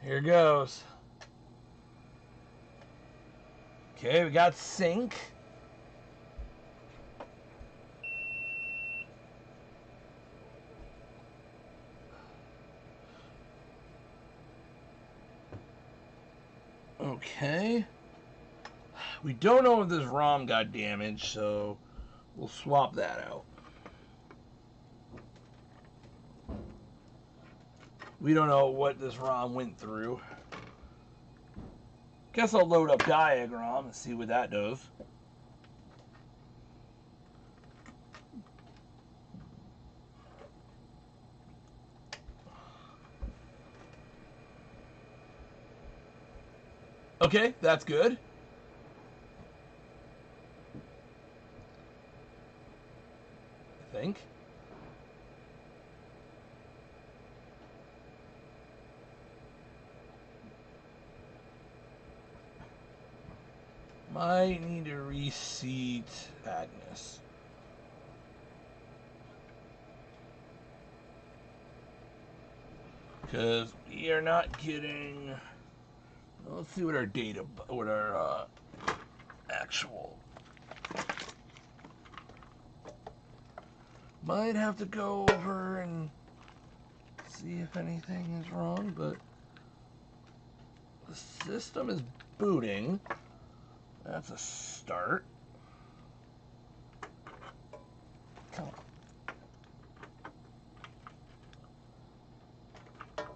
Here goes. Okay, we got sync. Okay. We don't know if this ROM got damaged, so we'll swap that out. We don't know what this ROM went through. Guess I'll load up diagram and see what that does. Okay, that's good. I think. Might need to reseat Agnes. Because we are not getting... Let's see what our data... What our actual... Might have to go over and see if anything is wrong, but... The system is booting. That's a start. Come on.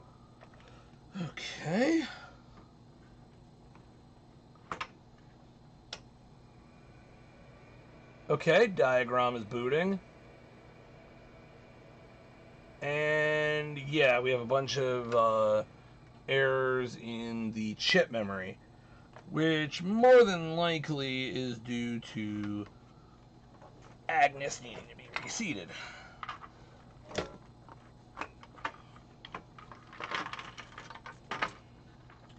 Okay. Okay, diagram is booting. And yeah, we have a bunch of errors in the chip memory, which more than likely is due to Agnes needing to be reseated.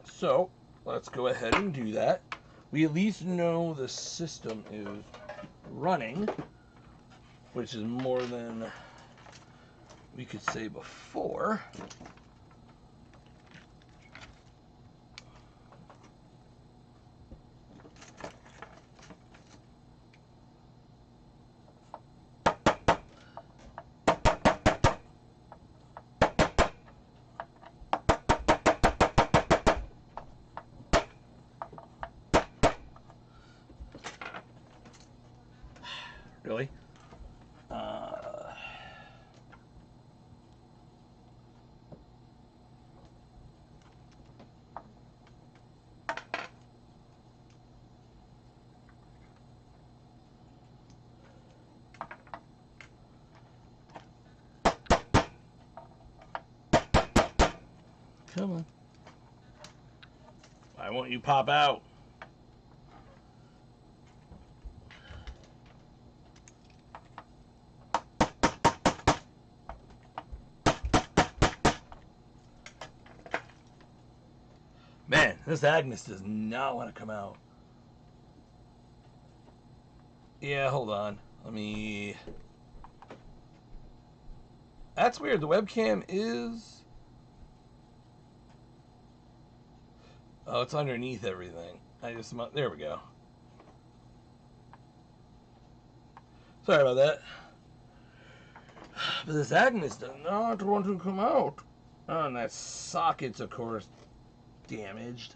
So, let's go ahead and do that. We at least know the system is running, which is more than we could say before. Really? Come on. Why won't you pop out? Man, this Agnes does not want to come out. Yeah, hold on. Let me... That's weird. The webcam is... Oh, it's underneath everything. There we go. Sorry about that. But this Agnes does not want to come out. Oh, and that socket's, of course, damaged.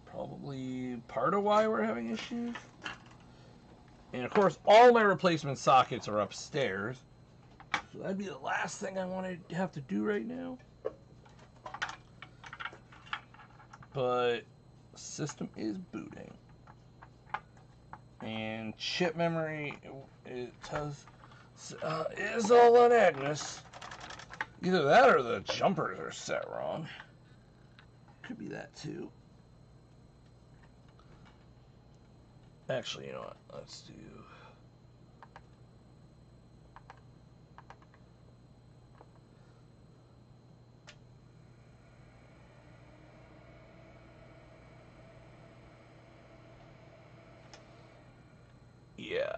Probably part of why we're having issues. And of course, all my replacement sockets are upstairs. So that'd be the last thing I want to have to do right now. But system is booting. And and chip memory, it does, is all on Agnes. Either that or the jumpers are set wrong. Could be that too. Actually, you know what? Let's do... Yeah.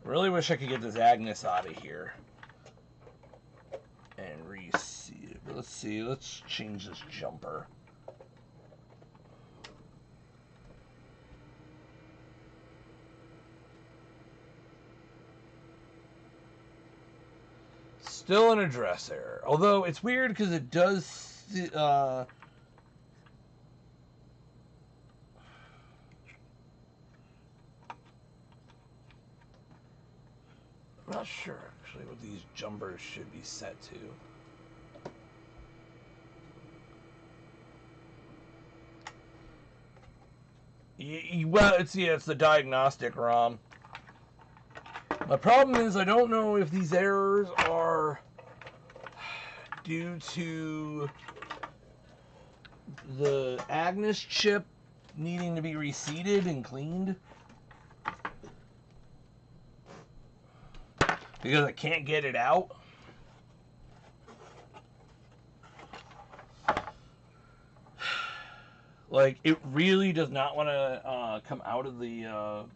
Really wish I could get this Agnes out of here and reseat it. But let's see. Let's change this jumper. Still an address error. Although it's weird because it does... I'm not sure actually what these jumpers should be set to. Well, it's the diagnostic ROM. My problem is I don't know if these errors are due to the Agnes chip needing to be reseated and cleaned, because I can't get it out. Like, it really does not want to come out of the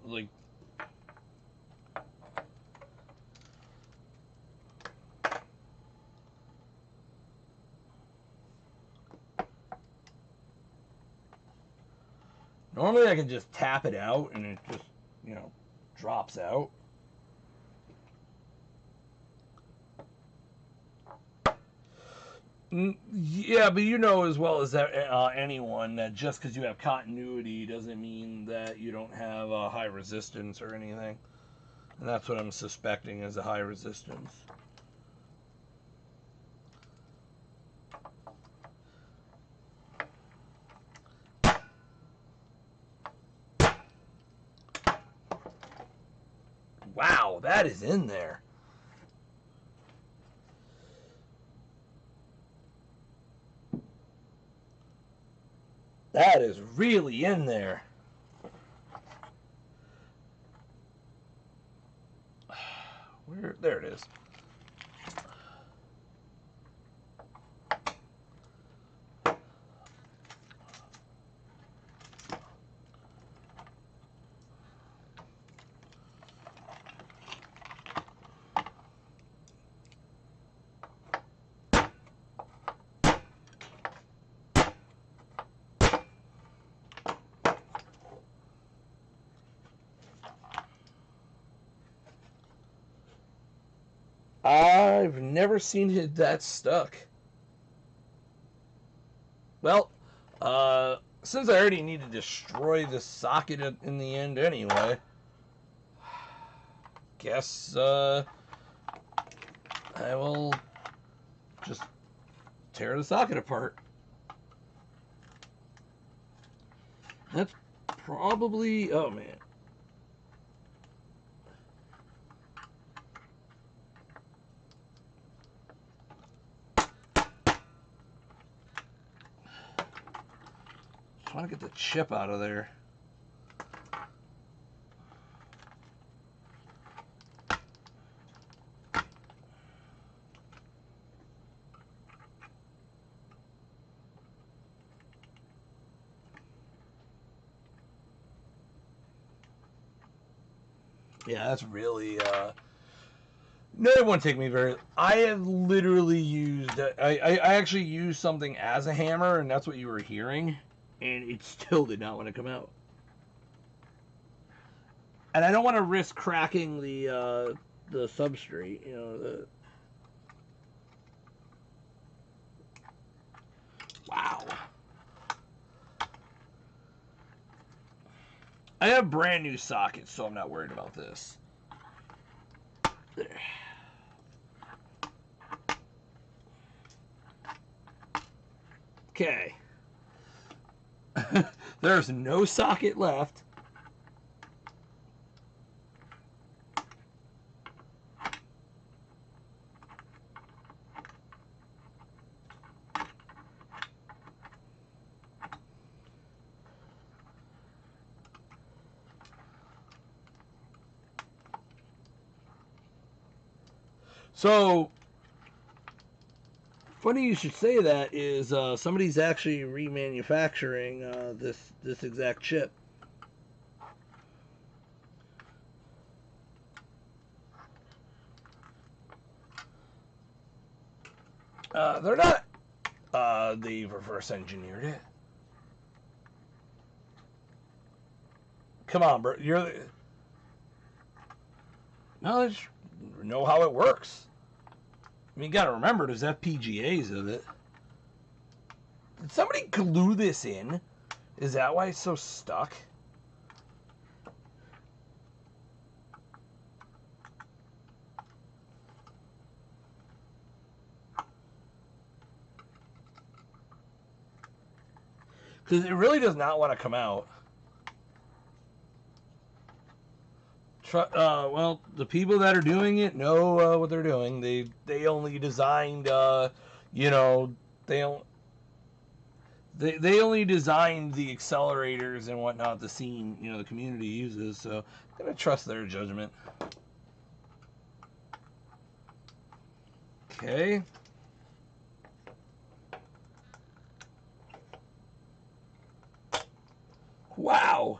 like. Normally I can just tap it out and it just, you know, drops out. Yeah, but you know as well as anyone that just because you have continuity doesn't mean that you don't have a high resistance or anything. And that's what I'm suspecting is a high resistance. Wow, that is in there. That is really in there. Where? There it is. I've never seen it that stuck. Well, since I already need to destroy the socket in the end anyway, guess I will just tear the socket apart. That's probably... Oh, man. I want to get the chip out of there. Yeah, that's really... No, it won't take me very... I have literally used... I actually used something as a hammer, and that's what you were hearing. And it still did not want to come out. And I don't want to risk cracking the substrate, you know. Wow. I have brand new sockets, so I'm not worried about this. There. Okay. There's no socket left. So, funny you should say that. Is somebody's actually remanufacturing this exact chip. They're not. They reverse engineered it. Come on, bro. You're the... No, just know how it works. I mean, you gotta remember, there's FPGAs of it. Did somebody glue this in? Is that why it's so stuck? Because it really does not want to come out. Well, the people that are doing it know what they're doing. They only designed, you know, they only designed the accelerators and whatnot the scene, you know, the community uses. So I'm gonna trust their judgment. Okay. Wow,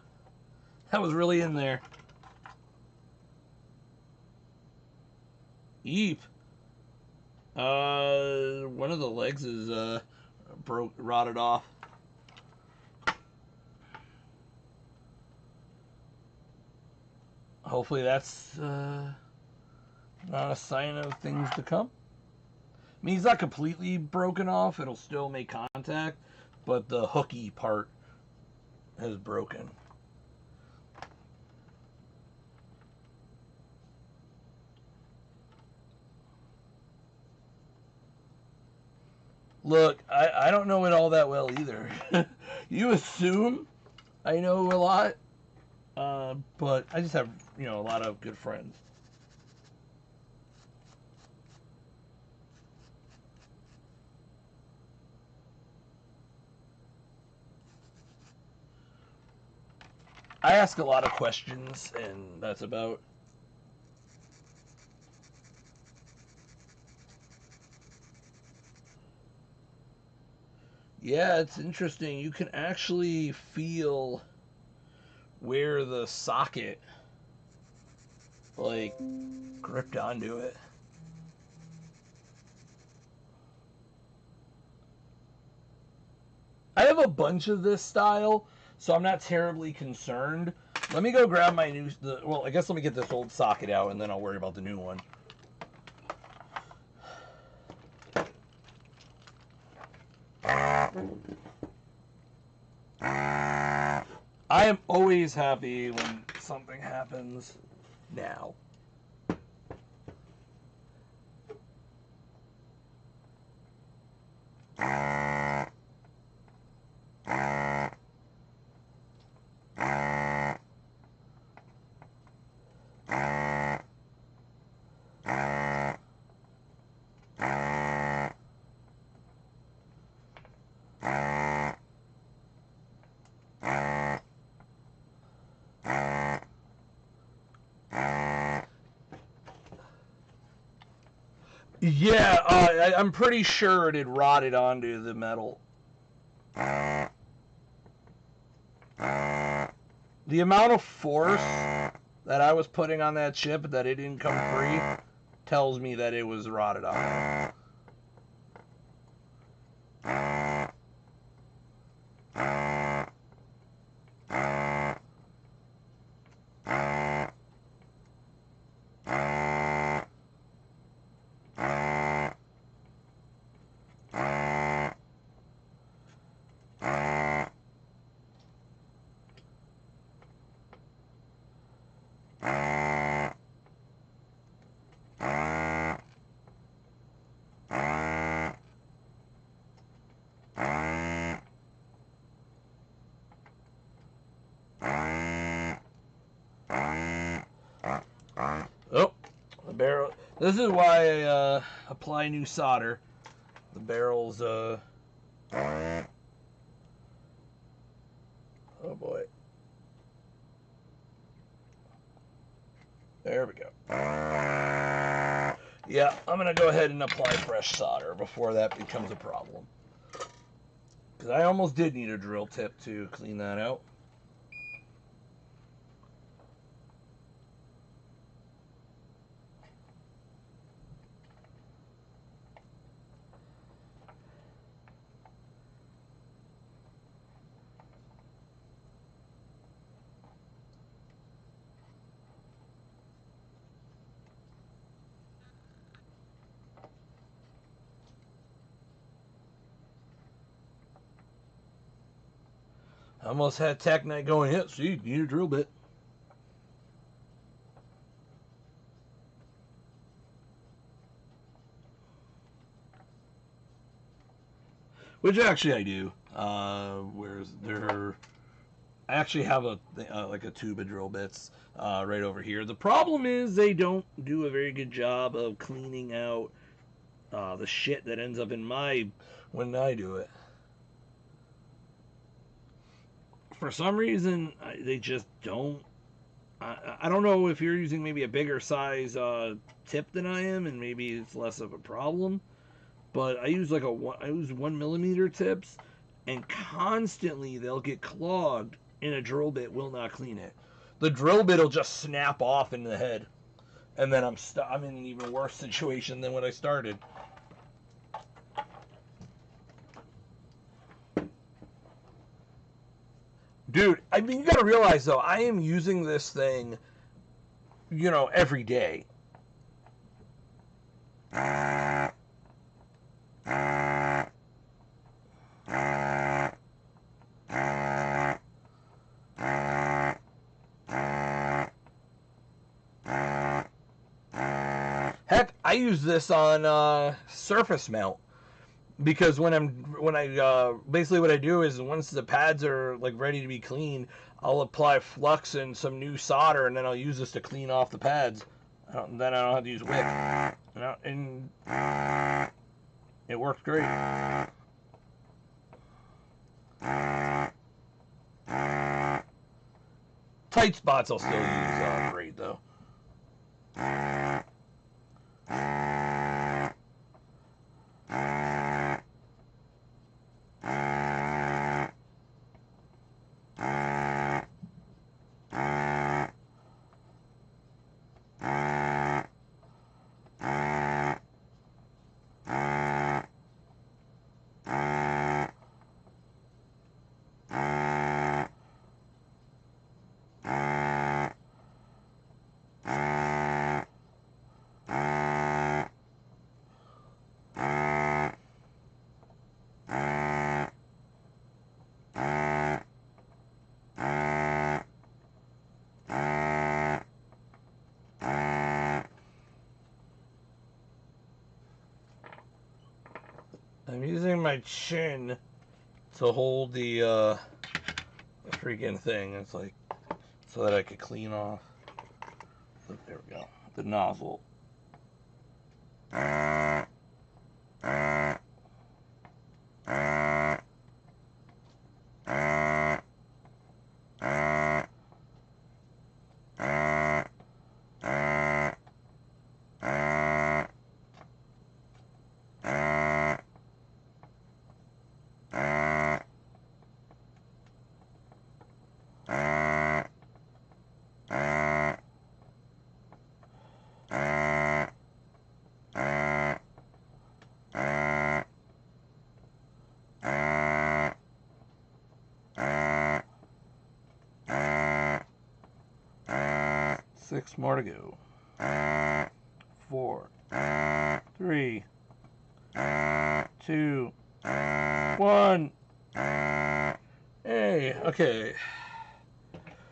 that was really in there. Eep. One of the legs is rotted off. Hopefully that's not a sign of things to come. I mean, he's not completely broken off. It'll still make contact, but the hooky part has broken. Look, I don't know it all that well either. You assume I know a lot, but I just have, you know, a lot of good friends. I ask a lot of questions, and that's about. Yeah, it's interesting. You can actually feel where the socket, like, gripped onto it. I have a bunch of this style, so I'm not terribly concerned. Let me go grab my new... well, I guess let me get this old socket out, and then I'll worry about the new one. I am always happy when something happens now. Yeah, I'm pretty sure it had rotted onto the metal. The amount of force that I was putting on that chip that it didn't come free tells me that it was rotted on. This is why I apply new solder. The barrel's, oh boy. There we go. Yeah, I'm going to go ahead and apply fresh solder before that becomes a problem. Because I almost did need a drill tip to clean that out. I almost had Tech Night going, yeah, see, you need a drill bit. Which actually I do. Whereas I actually have a like a tube of drill bits right over here. The problem is they don't do a very good job of cleaning out the shit that ends up in when I do it. For some reason, they just don't. I don't know if you're using maybe a bigger size tip than I am, and maybe it's less of a problem. But I use I use 1mm tips, and constantly they'll get clogged, and a drill bit will not clean it. The drill bit will just snap off in the head, and then I'm in an even worse situation than when I started. Dude, I mean, you gotta realize though, I am using this thing, every day. Heck, I use this on surface mount. Because basically what I do is once the pads are like ready to be cleaned, I'll apply flux and some new solder, and then I'll use this to clean off the pads. Then I don't have to use wick, and it works great. Tight spots I'll still use great though. 'I'm using my chin to hold the freaking thing. It's like so that I could clean off. There we go. The nozzle. 6 more to go. 4, 3, 2, 1. Hey, okay.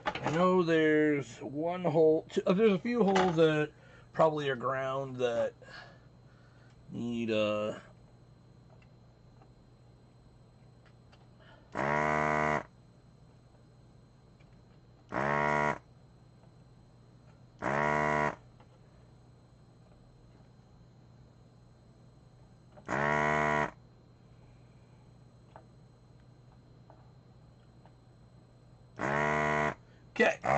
I know there's one hole. There's a few holes that probably are ground that need Okay. All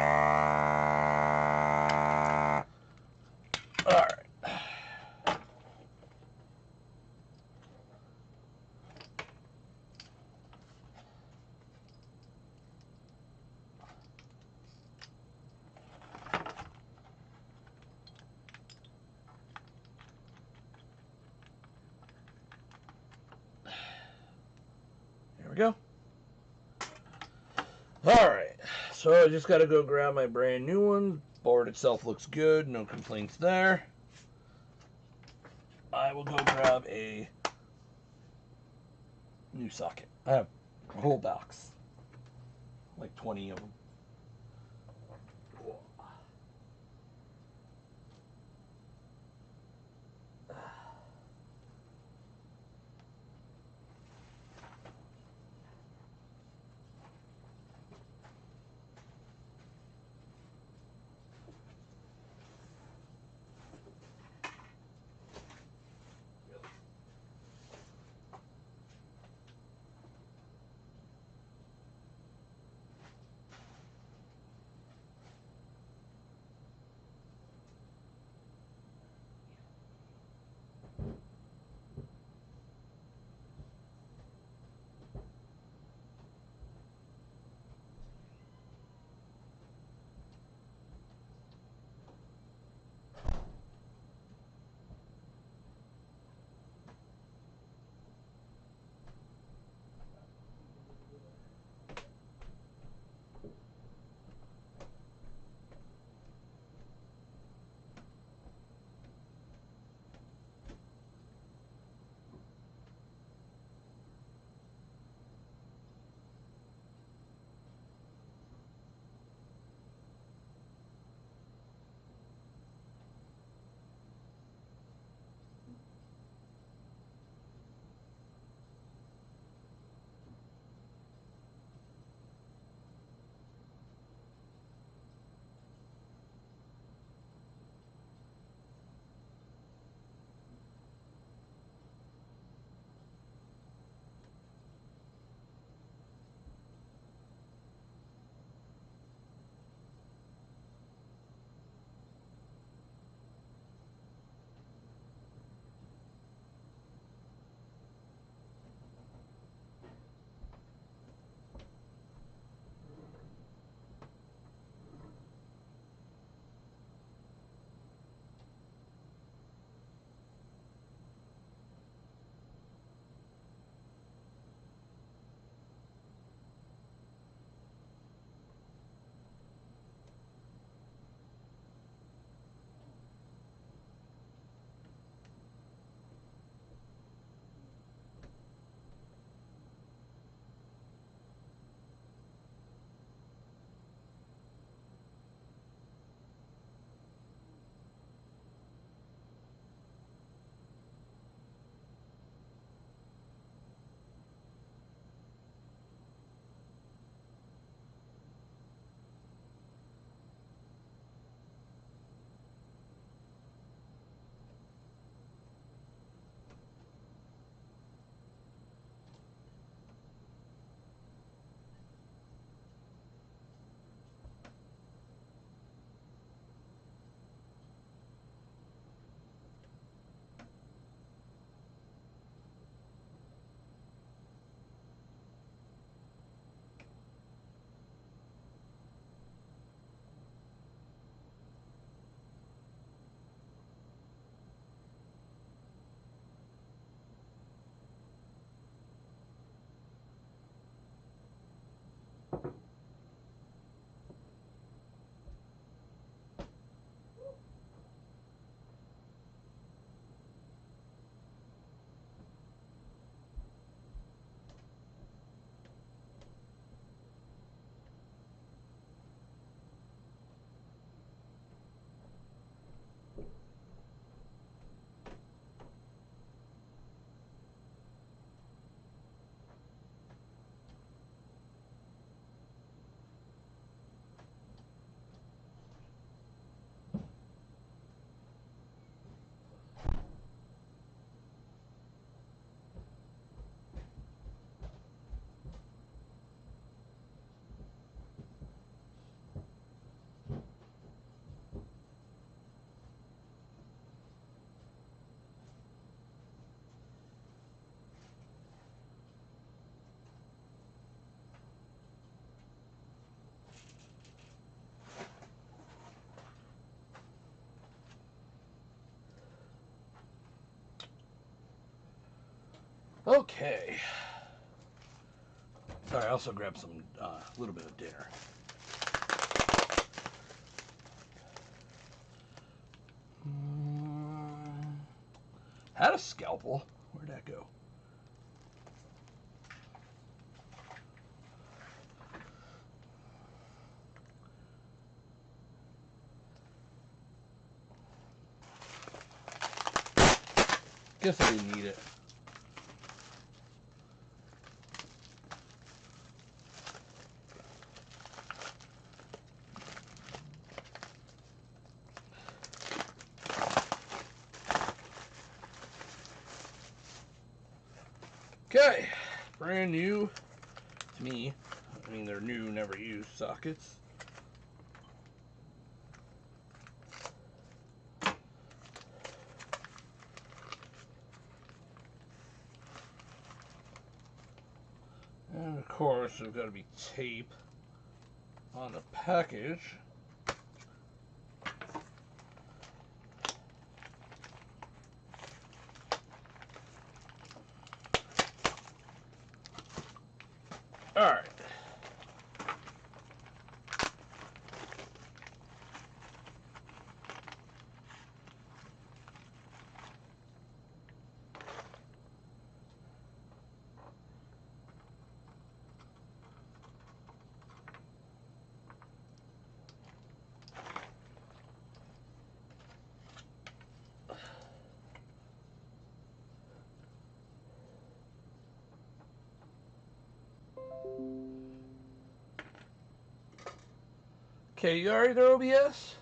right. There we go. Alright, so I just got to go grab my brand new one. Board itself looks good, no complaints there. I will go grab a new socket. I have a whole box, like 20 of them. Okay. Sorry, I also grabbed some little bit of dinner. Had a scalpel. Where'd that go? Guess I didn't need it. Okay, brand new to me. I mean, they're new, never used sockets. And of course, there's got to be tape on the package. All right. Okay, you already there, OBS?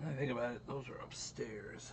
I think about it, those are upstairs.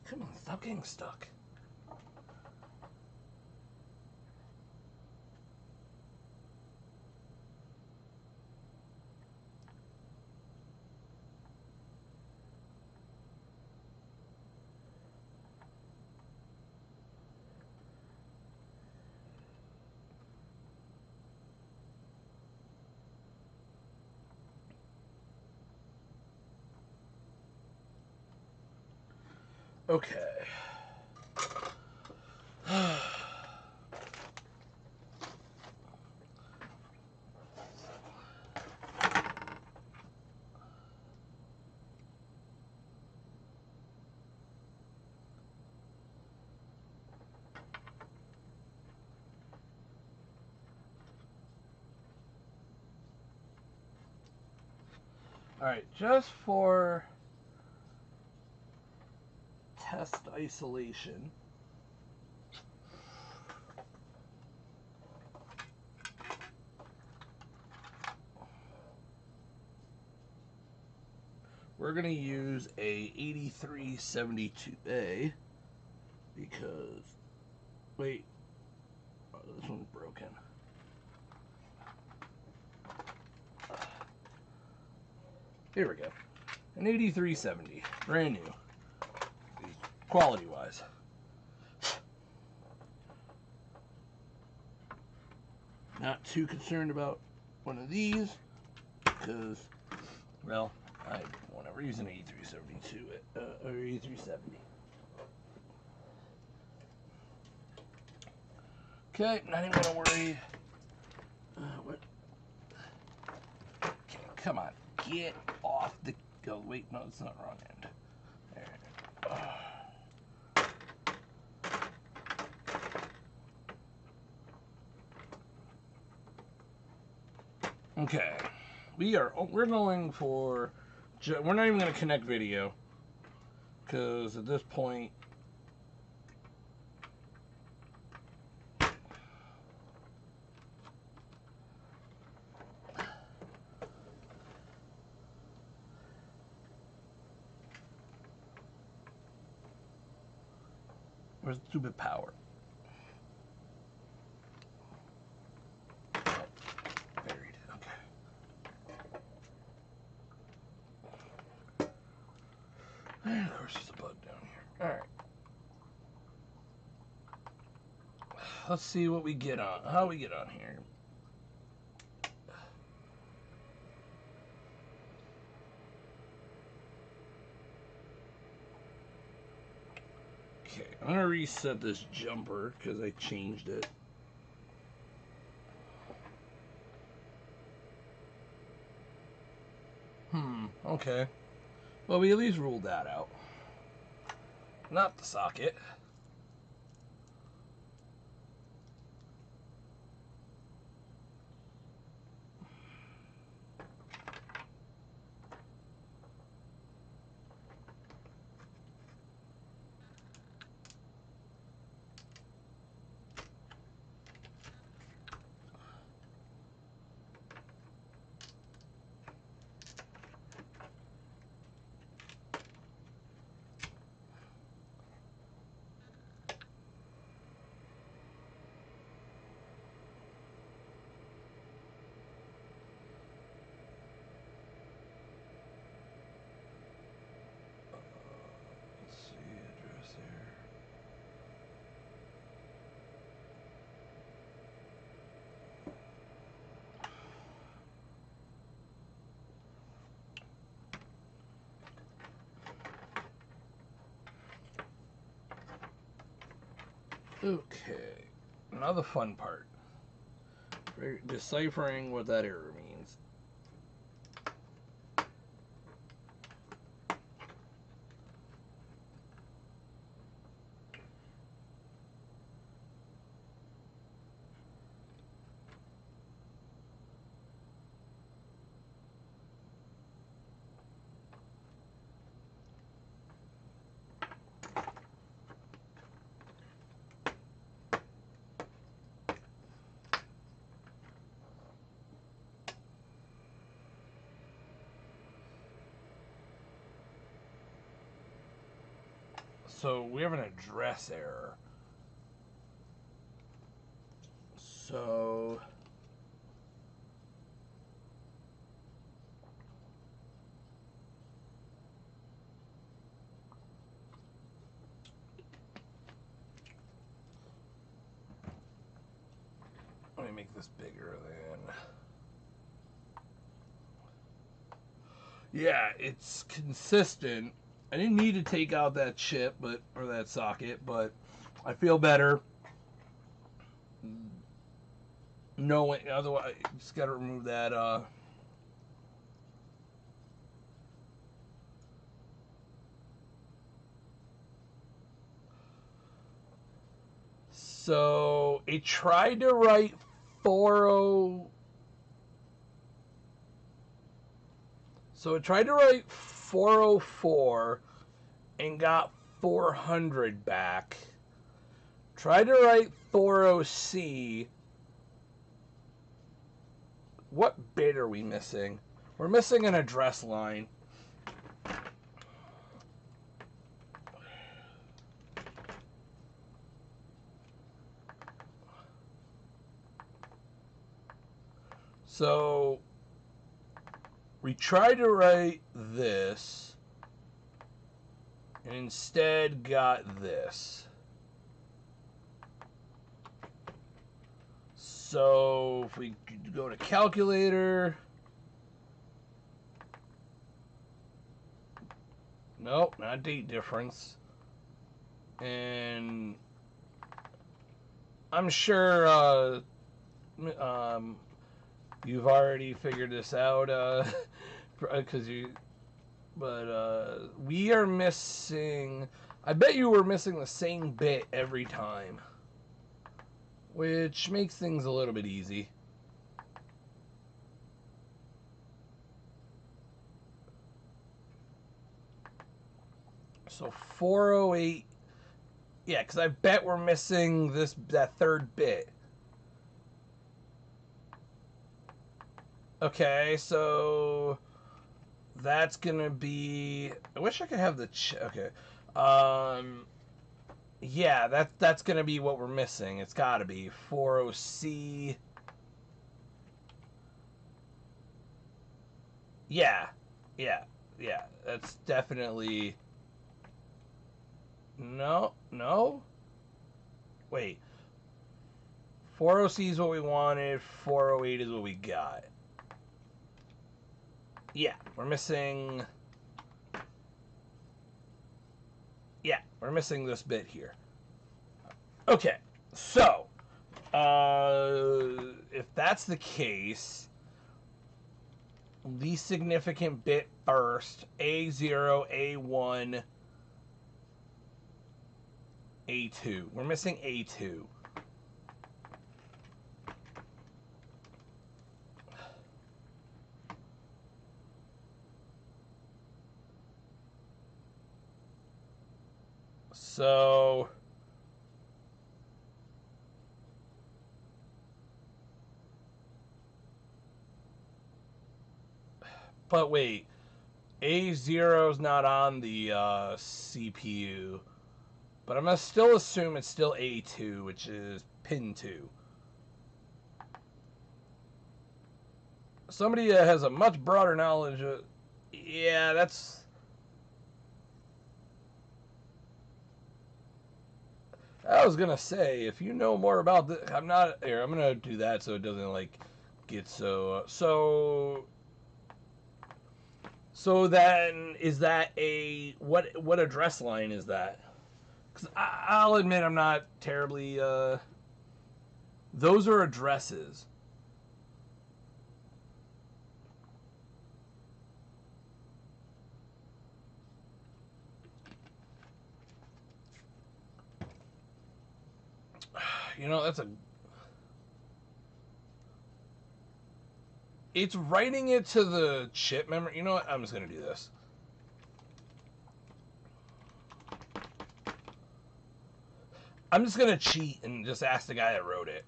Come on, stop getting stuck. Okay. Alright, just for test isolation, we're going to use a 8372A because, wait, oh, this one's broken. Here we go. An 8370, brand new, quality-wise. Not too concerned about one of these because, well, I won't ever use an 8372 or 8370. Okay, not even gonna worry. What? Okay, come on, get off the. Oh wait, no, it's not wrong end. Okay, we're going for. We're not even gonna connect video because at this point. Where's the stupid power? Oh, buried. Okay. And of course, there's a bug down here. All right. Let's see what we get on. How we get on here. Okay, I'm gonna reset this jumper because I changed it. Okay. Well, we at least ruled that out. Not the socket. Okay, now the fun part. Deciphering what that error means. So we have an address error. So let me make this bigger then. Yeah, it's consistent. I didn't need to take out that chip, or that socket, but I feel better. No, otherwise, just got to remove that. So it tried to write 40. So it tried to write 404 and got 400 back. Tried to write 40C. What bit are we missing? We're missing an address line. So we tried to write this and instead got this. So if we go to calculator, nope, not date difference. And I'm sure you've already figured this out, because we are missing. I bet you were missing the same bit every time, which makes things a little bit easy. So 408. Yeah, because I bet we're missing that third bit. Okay, so that's gonna be. I wish I could have the. Okay, yeah, that's gonna be what we're missing. It's got to be 40C. Yeah, yeah, yeah. That's definitely. No. Wait. 40C is what we wanted. 408 is what we got. Yeah, we're missing. Yeah, we're missing this bit here. Okay, so if that's the case, least significant bit first: A0, A1, A2. We're missing A2. So but wait, A0 is not on the CPU, but I'm gonna still assume it's still A2, which is pin 2. Somebody that has a much broader knowledge of, yeah, that's. I was gonna say, if you know more about this, I'm not here. I'm gonna do that so it doesn't like get so. So then, is that a what address line is that? Because I'll admit I'm not terribly. Those are addresses. You know, that's a. It's writing it to the chip memory. You know what? I'm just gonna do this. I'm just gonna cheat and just ask the guy that wrote it.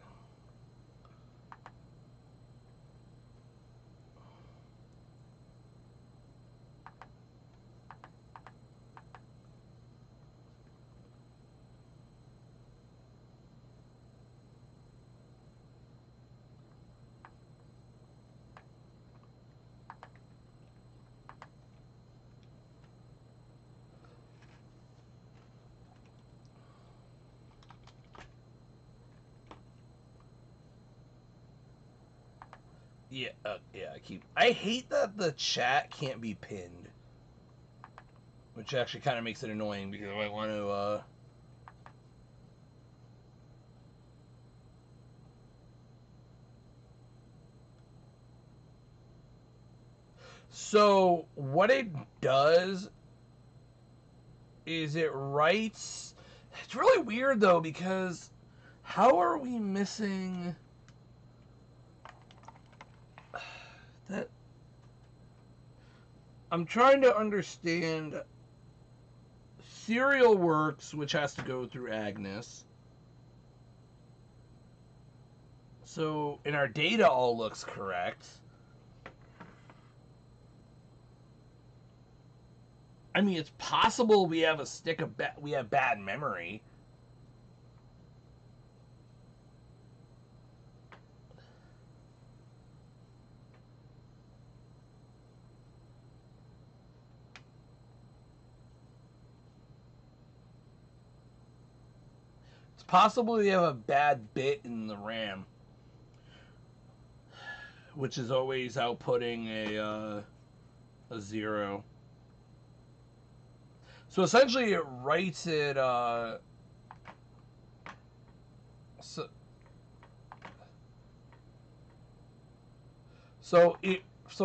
Yeah, yeah. I hate that the chat can't be pinned, which actually kind of makes it annoying because I want to. So what it does is it writes. It's really weird though because how are we missing that? I'm trying to understand. Serial works, which has to go through Agnes. So, and our data all looks correct. I mean, it's possible we have a stick of we have bad memory. It's possible we have a bad bit in the RAM, which is always outputting a 0. So essentially, it writes it. So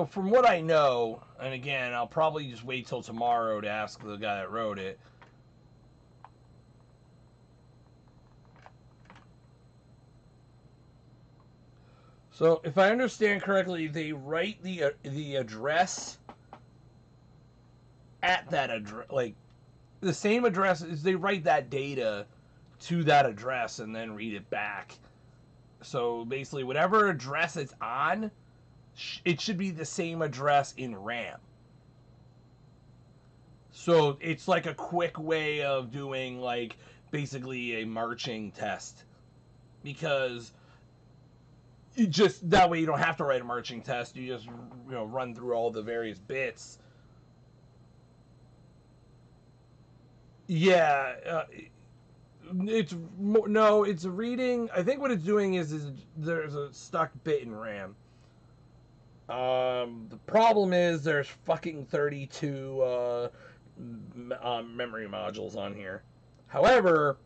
from what I know, and again, I'll probably just wait till tomorrow to ask the guy that wrote it. So if I understand correctly, they write the address at that address, like the same address is they write that data to that address and then read it back. So basically, whatever address it's on, it should be the same address in RAM. So it's like a quick way of doing like basically a marching test because you just that way you don't have to write a marching test. You just run through all the various bits. Yeah, it's reading. I think what it's doing is there's a stuck bit in RAM. The problem is there's fucking 32 memory modules on here. However,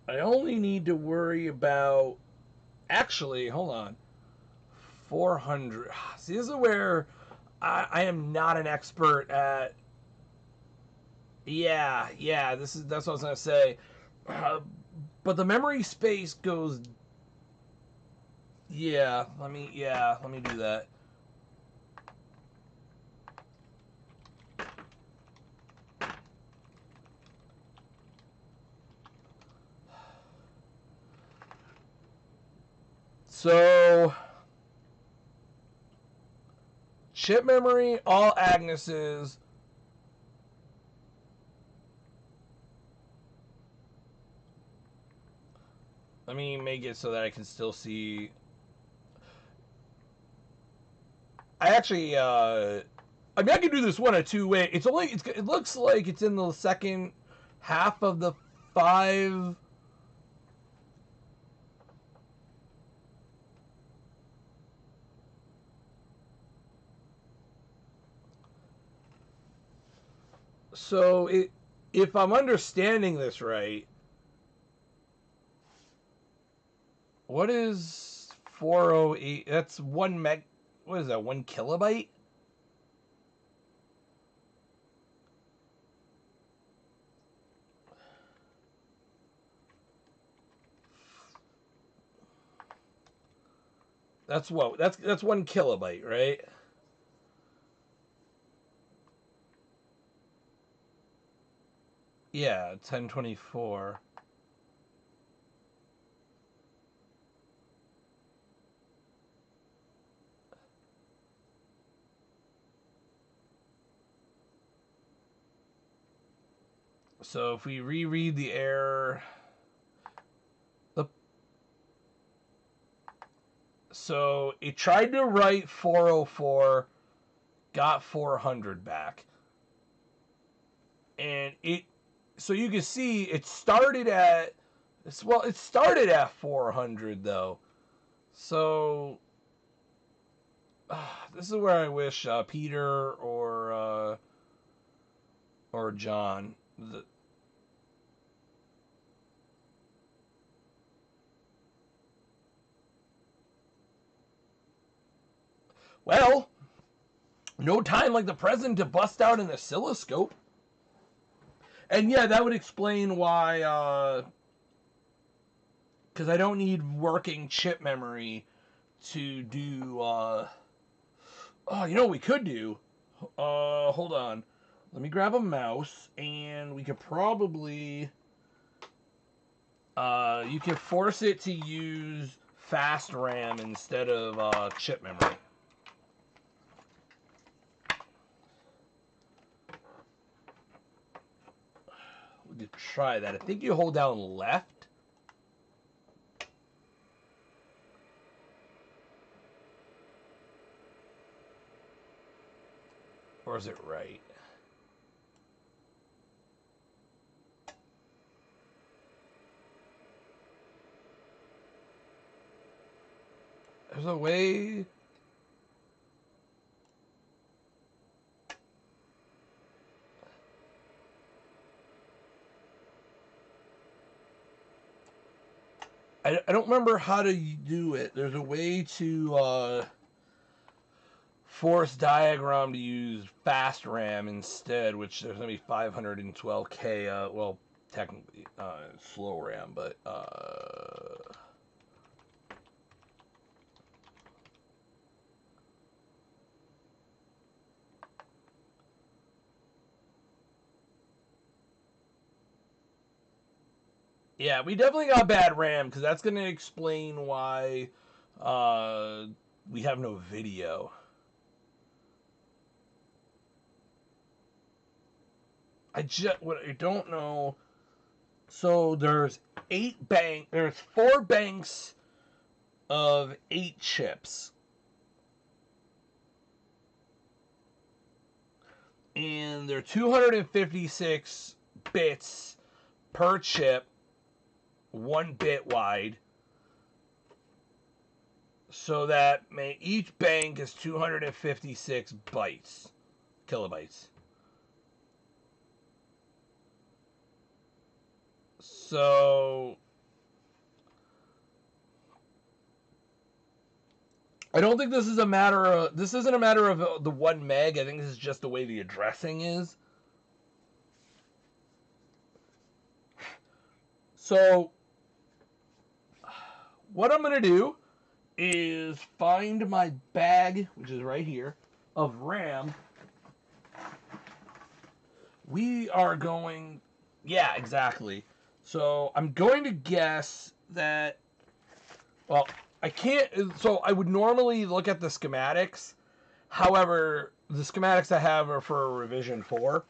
I only need to worry about. Actually, hold on. 400. See, this is where I am not an expert at. Yeah. That's what I was gonna say. But the memory space goes. Yeah, let me do that. So, chip memory, all Agnes's. Let me make it so that I can still see. I actually, I mean, I can do this one of two ways. It looks like it's in the second half of the 5. So if I'm understanding this right, what is 408? That's 1 meg. What is that? 1 kilobyte? That's what? That's 1 kilobyte, right? Yeah, 1024. So if we reread the error, so it tried to write 404, got 400 back, and so you can see it started at 400 though. So This is where I wish Peter or John. Well, no time like the present to bust out an oscilloscope. And yeah, that would explain why, because I don't need working chip memory to do, oh, you know what we could do? Hold on. Let me grab a mouse, and we could probably, you can force it to use fast RAM instead of chip memory. We could try that. I think you hold down left. Or is it right? There's a way. I don't remember how to do it. There's a way to force diagram to use fast RAM instead, which there's going to be 512K, well, technically slow RAM, but yeah, we definitely got bad RAM, because that's going to explain why we have no video. What I don't know. So there's there's 4 banks of 8 chips. And they're 256 bits per chip, 1 bit wide. So that each bank is 256 kilobytes. So I don't think this is a matter of, this isn't a matter of the 1 meg. I think this is just the way the addressing is. So what I'm going to do is find my bag, which is right here, of RAM. We are going, yeah, exactly. So I'm going to guess that, well, I can't, so I would normally look at the schematics. However, the schematics I have are for revision 4,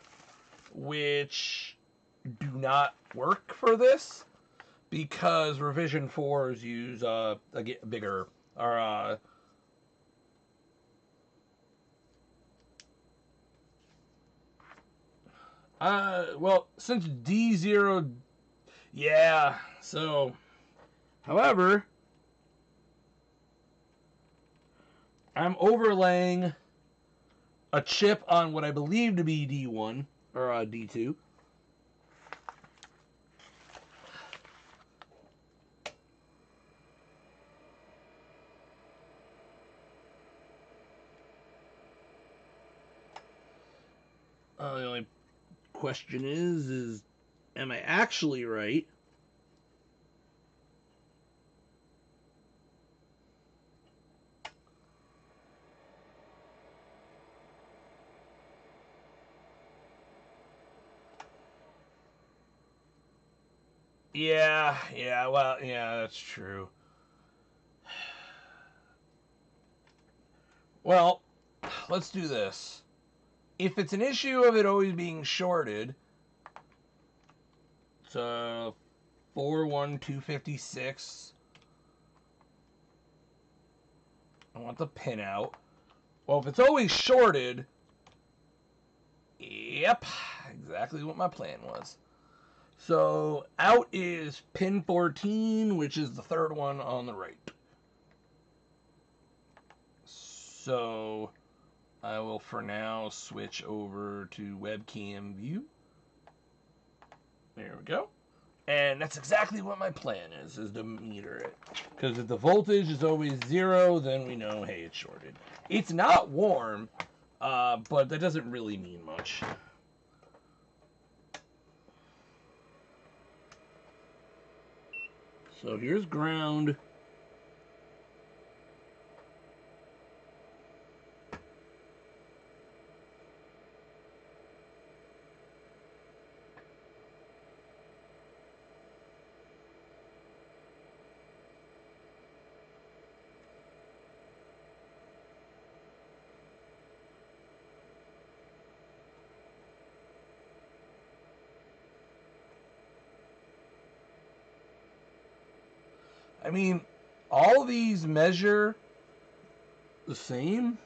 which do not work for this, because revision 4s use a bigger, or well, since D0, yeah, so, however, I'm overlaying a chip on what I believe to be D1, or D2. The only question is am I actually right? Yeah, well, yeah, that's true. Well, let's do this. If it's an issue of it always being shorted, it's 41256. I want the pin out. Well, if it's always shorted, yep, exactly what my plan was. So out is pin 14, which is the 3rd one on the right. So I will for now switch over to webcam view. There we go. And that's exactly what my plan is to meter it. Because if the voltage is always 0, then we know, hey, it's shorted. It's not warm, but that doesn't really mean much. So here's ground. I mean, all these measure the same.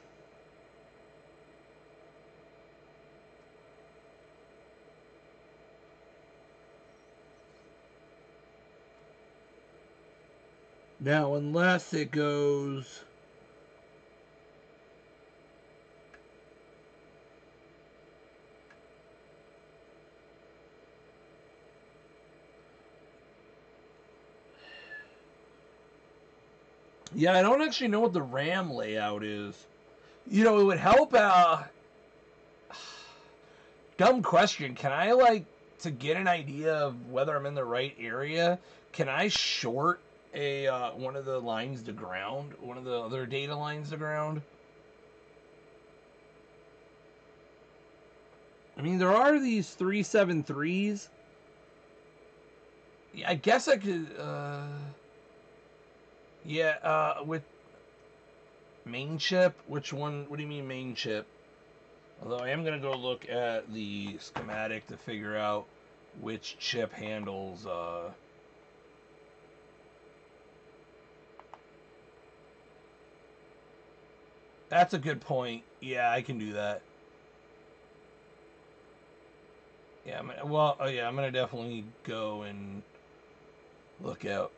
Now, unless it goes... Yeah, I don't actually know what the RAM layout is. You know, it would help, dumb question. Can I, like, to get an idea of whether I'm in the right area, can I short a, one of the lines to ground? One of the other data lines to ground? I mean, there are these 373s. Yeah, I guess I could, yeah, with main chip? Which one? What do you mean main chip? Although I am going to go look at the schematic to figure out which chip handles, That's a good point. Yeah, I can do that. Yeah, well, oh yeah, I'm going to definitely go and look at,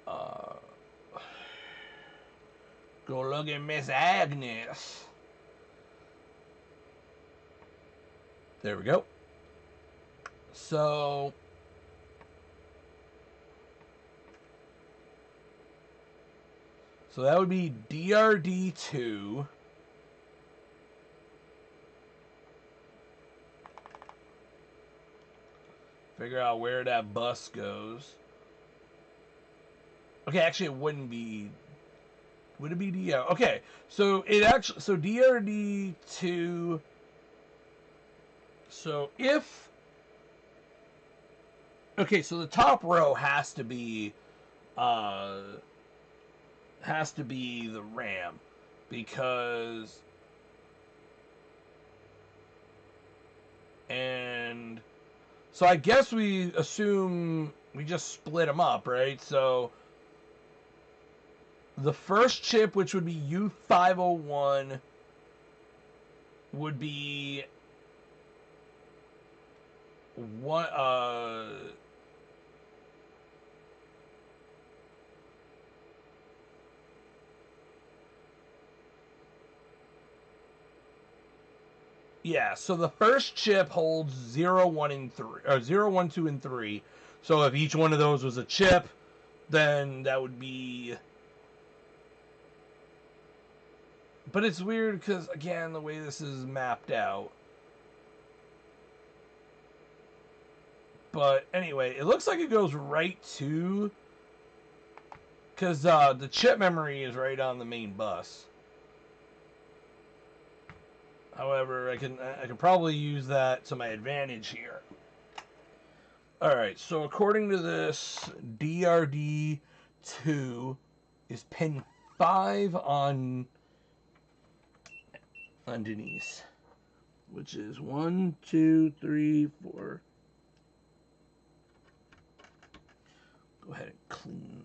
go look at Miss Agnes. There we go. So that would be DRD2. Figure out where that bus goes. Okay, actually it wouldn't be. Would it be DR? Okay, so it actually, so DRD2. So if, okay, so the top row has to be the RAM, because, and so I guess we assume we just split them up, right? So the first chip, which would be U501, would be what, yeah, so the first chip holds 0, 1, and 3, or 0, 1, 2, and 3. So if each one of those was a chip, then that would be... But it's weird because, again, the way this is mapped out. But anyway, it looks like it goes right to... Because the chip memory is right on the main bus. However, I can probably use that to my advantage here. Alright, so according to this, DRD2 is pin 5 on Denise. Which is 1, 2, 3, 4. Go ahead and clean.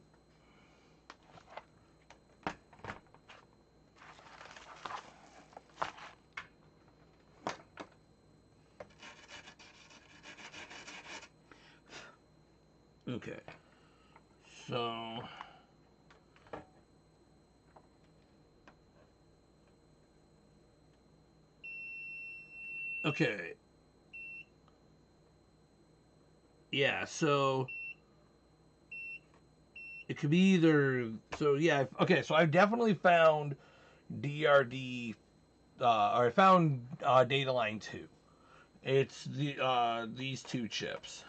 Okay, so Okay. Yeah, so it could be either. So yeah, okay. So I've definitely found DRD, or I found data line 2. It's these two chips.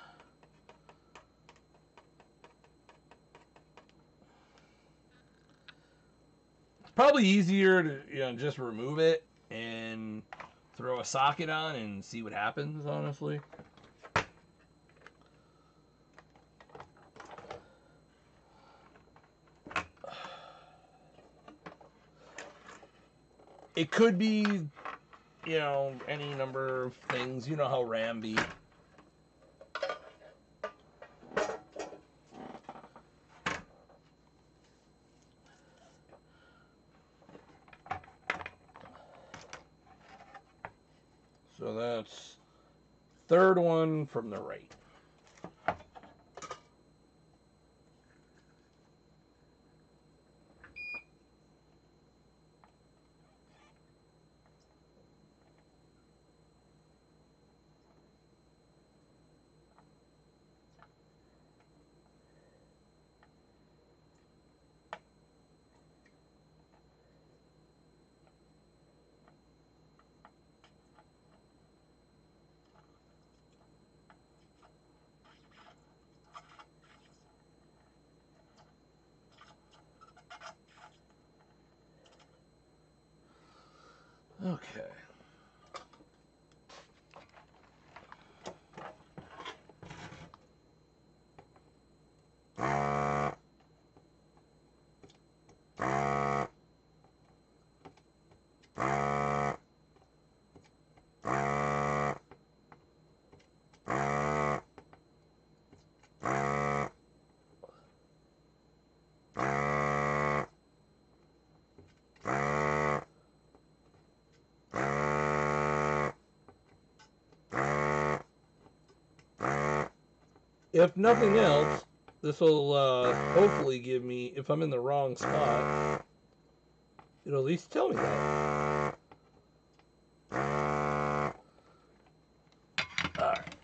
It's probably easier to just remove it and throw a socket on and see what happens. Honestly. It could be, any number of things. You know how RAM be. So that's third one from the right. Okay. If nothing else, this will hopefully give me, if I'm in the wrong spot, it'll at least tell me that. Alright.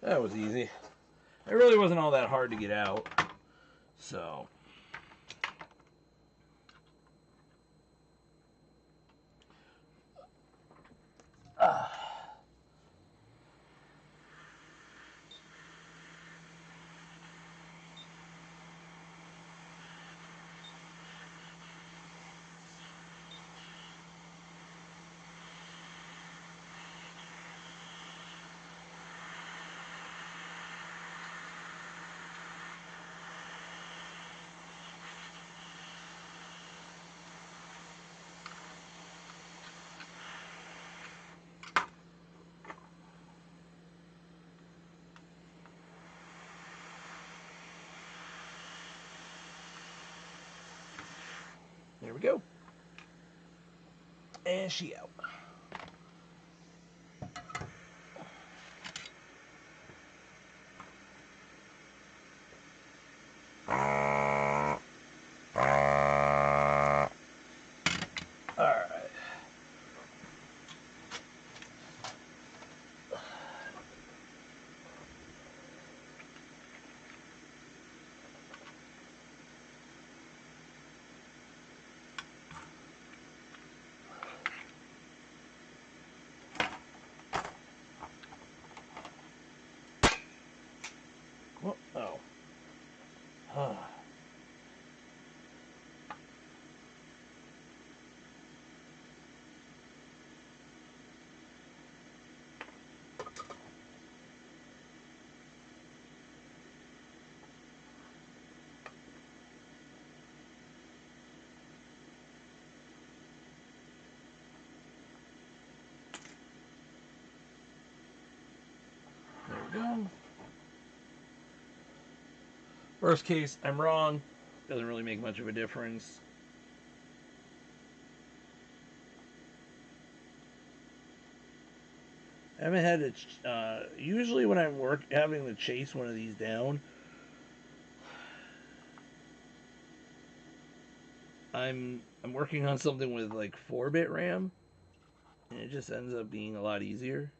That was easy. It really wasn't all that hard to get out. So. There we go. And she out. Alright. Oh. There we go. Worst case, I'm wrong. Doesn't really make much of a difference. I haven't had it. Usually, when I'm having to chase one of these down, I'm working on something with like 4-bit RAM, And it just ends up being a lot easier.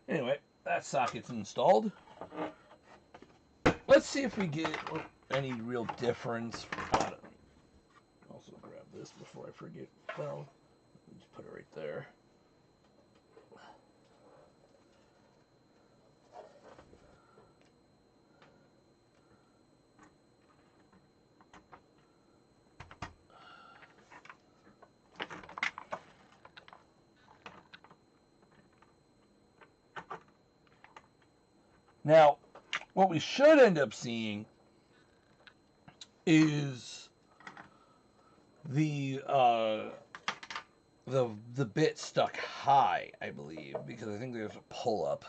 Anyway, that socket's installed. Let's see if we get any real difference. Also grab this before I forget. Well, just put it right there. Now, what we should end up seeing is the bit stuck high, I believe, because I think there's a pull up.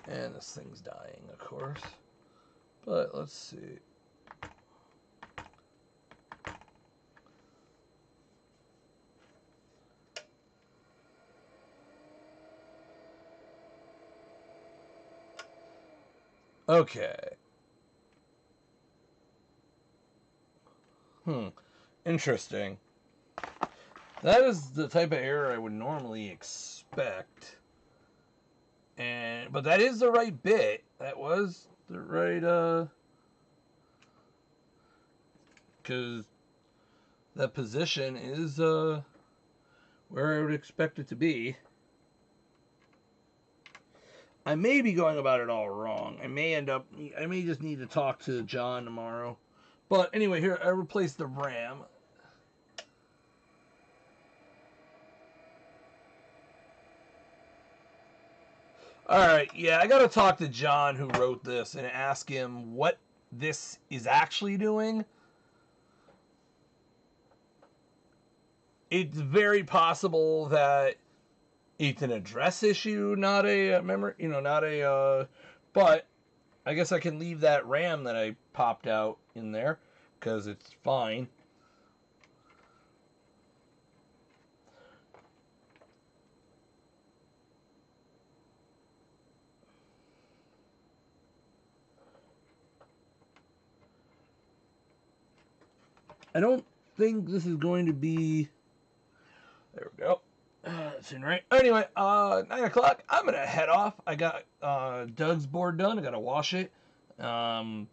And this thing's dying, of course. But let's see. Okay. Interesting. That is the type of error I would normally expect. But that is the right bit. That was the right, because that position is, where I would expect it to be. I may be going about it all wrong. I may just need to talk to John tomorrow. But anyway, here, I replaced the RAM. Alright, yeah, I gotta talk to John who wrote this and ask him what this is actually doing. It's very possible that it's an address issue, not a memory, but I guess I can leave that RAM that I popped out in there because it's fine. I don't think this is going to be... There we go. That's in right. Anyway, 9 o'clock. I'm going to head off. I got Doug's board done. I got to wash it. And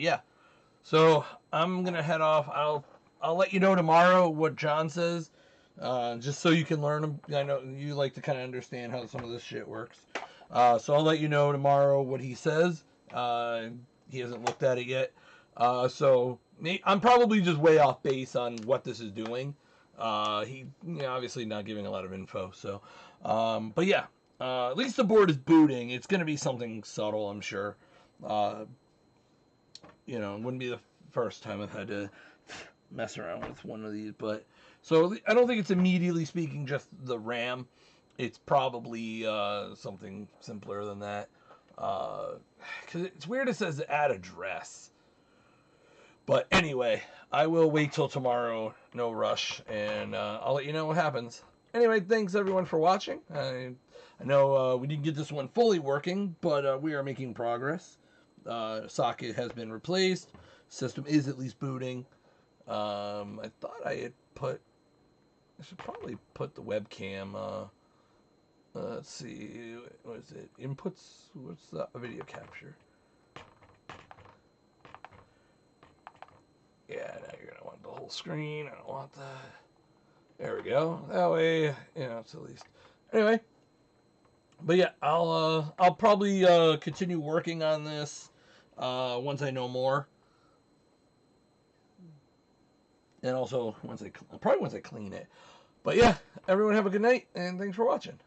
yeah. So I'm going to head off. I'll let you know tomorrow what John says. Just so you can learn them. I know you like to kind of understand how some of this shit works. So I'll let you know tomorrow what he says. He hasn't looked at it yet. So I'm probably just way off base on what this is doing. He obviously not giving a lot of info. So, but yeah, at least the board is booting. It's going to be something subtle, I'm sure. It wouldn't be the first time I've had to mess around with one of these. But so I don't think it's immediately speaking just the RAM. It's probably something simpler than that. Because it's weird it says add address. But anyway, I will wait till tomorrow, no rush, and I'll let you know what happens. Anyway, thanks everyone for watching. I know we didn't get this one fully working, but we are making progress. Socket has been replaced. System is at least booting. I thought I should probably put the webcam, let's see, what is it? Inputs, what's the video capture? Yeah, now you're gonna want the whole screen. I don't want that. There we go. That way, it's at least. Anyway, but yeah, I'll probably continue working on this once I know more, and also once I clean it. But yeah, everyone have a good night, and thanks for watching.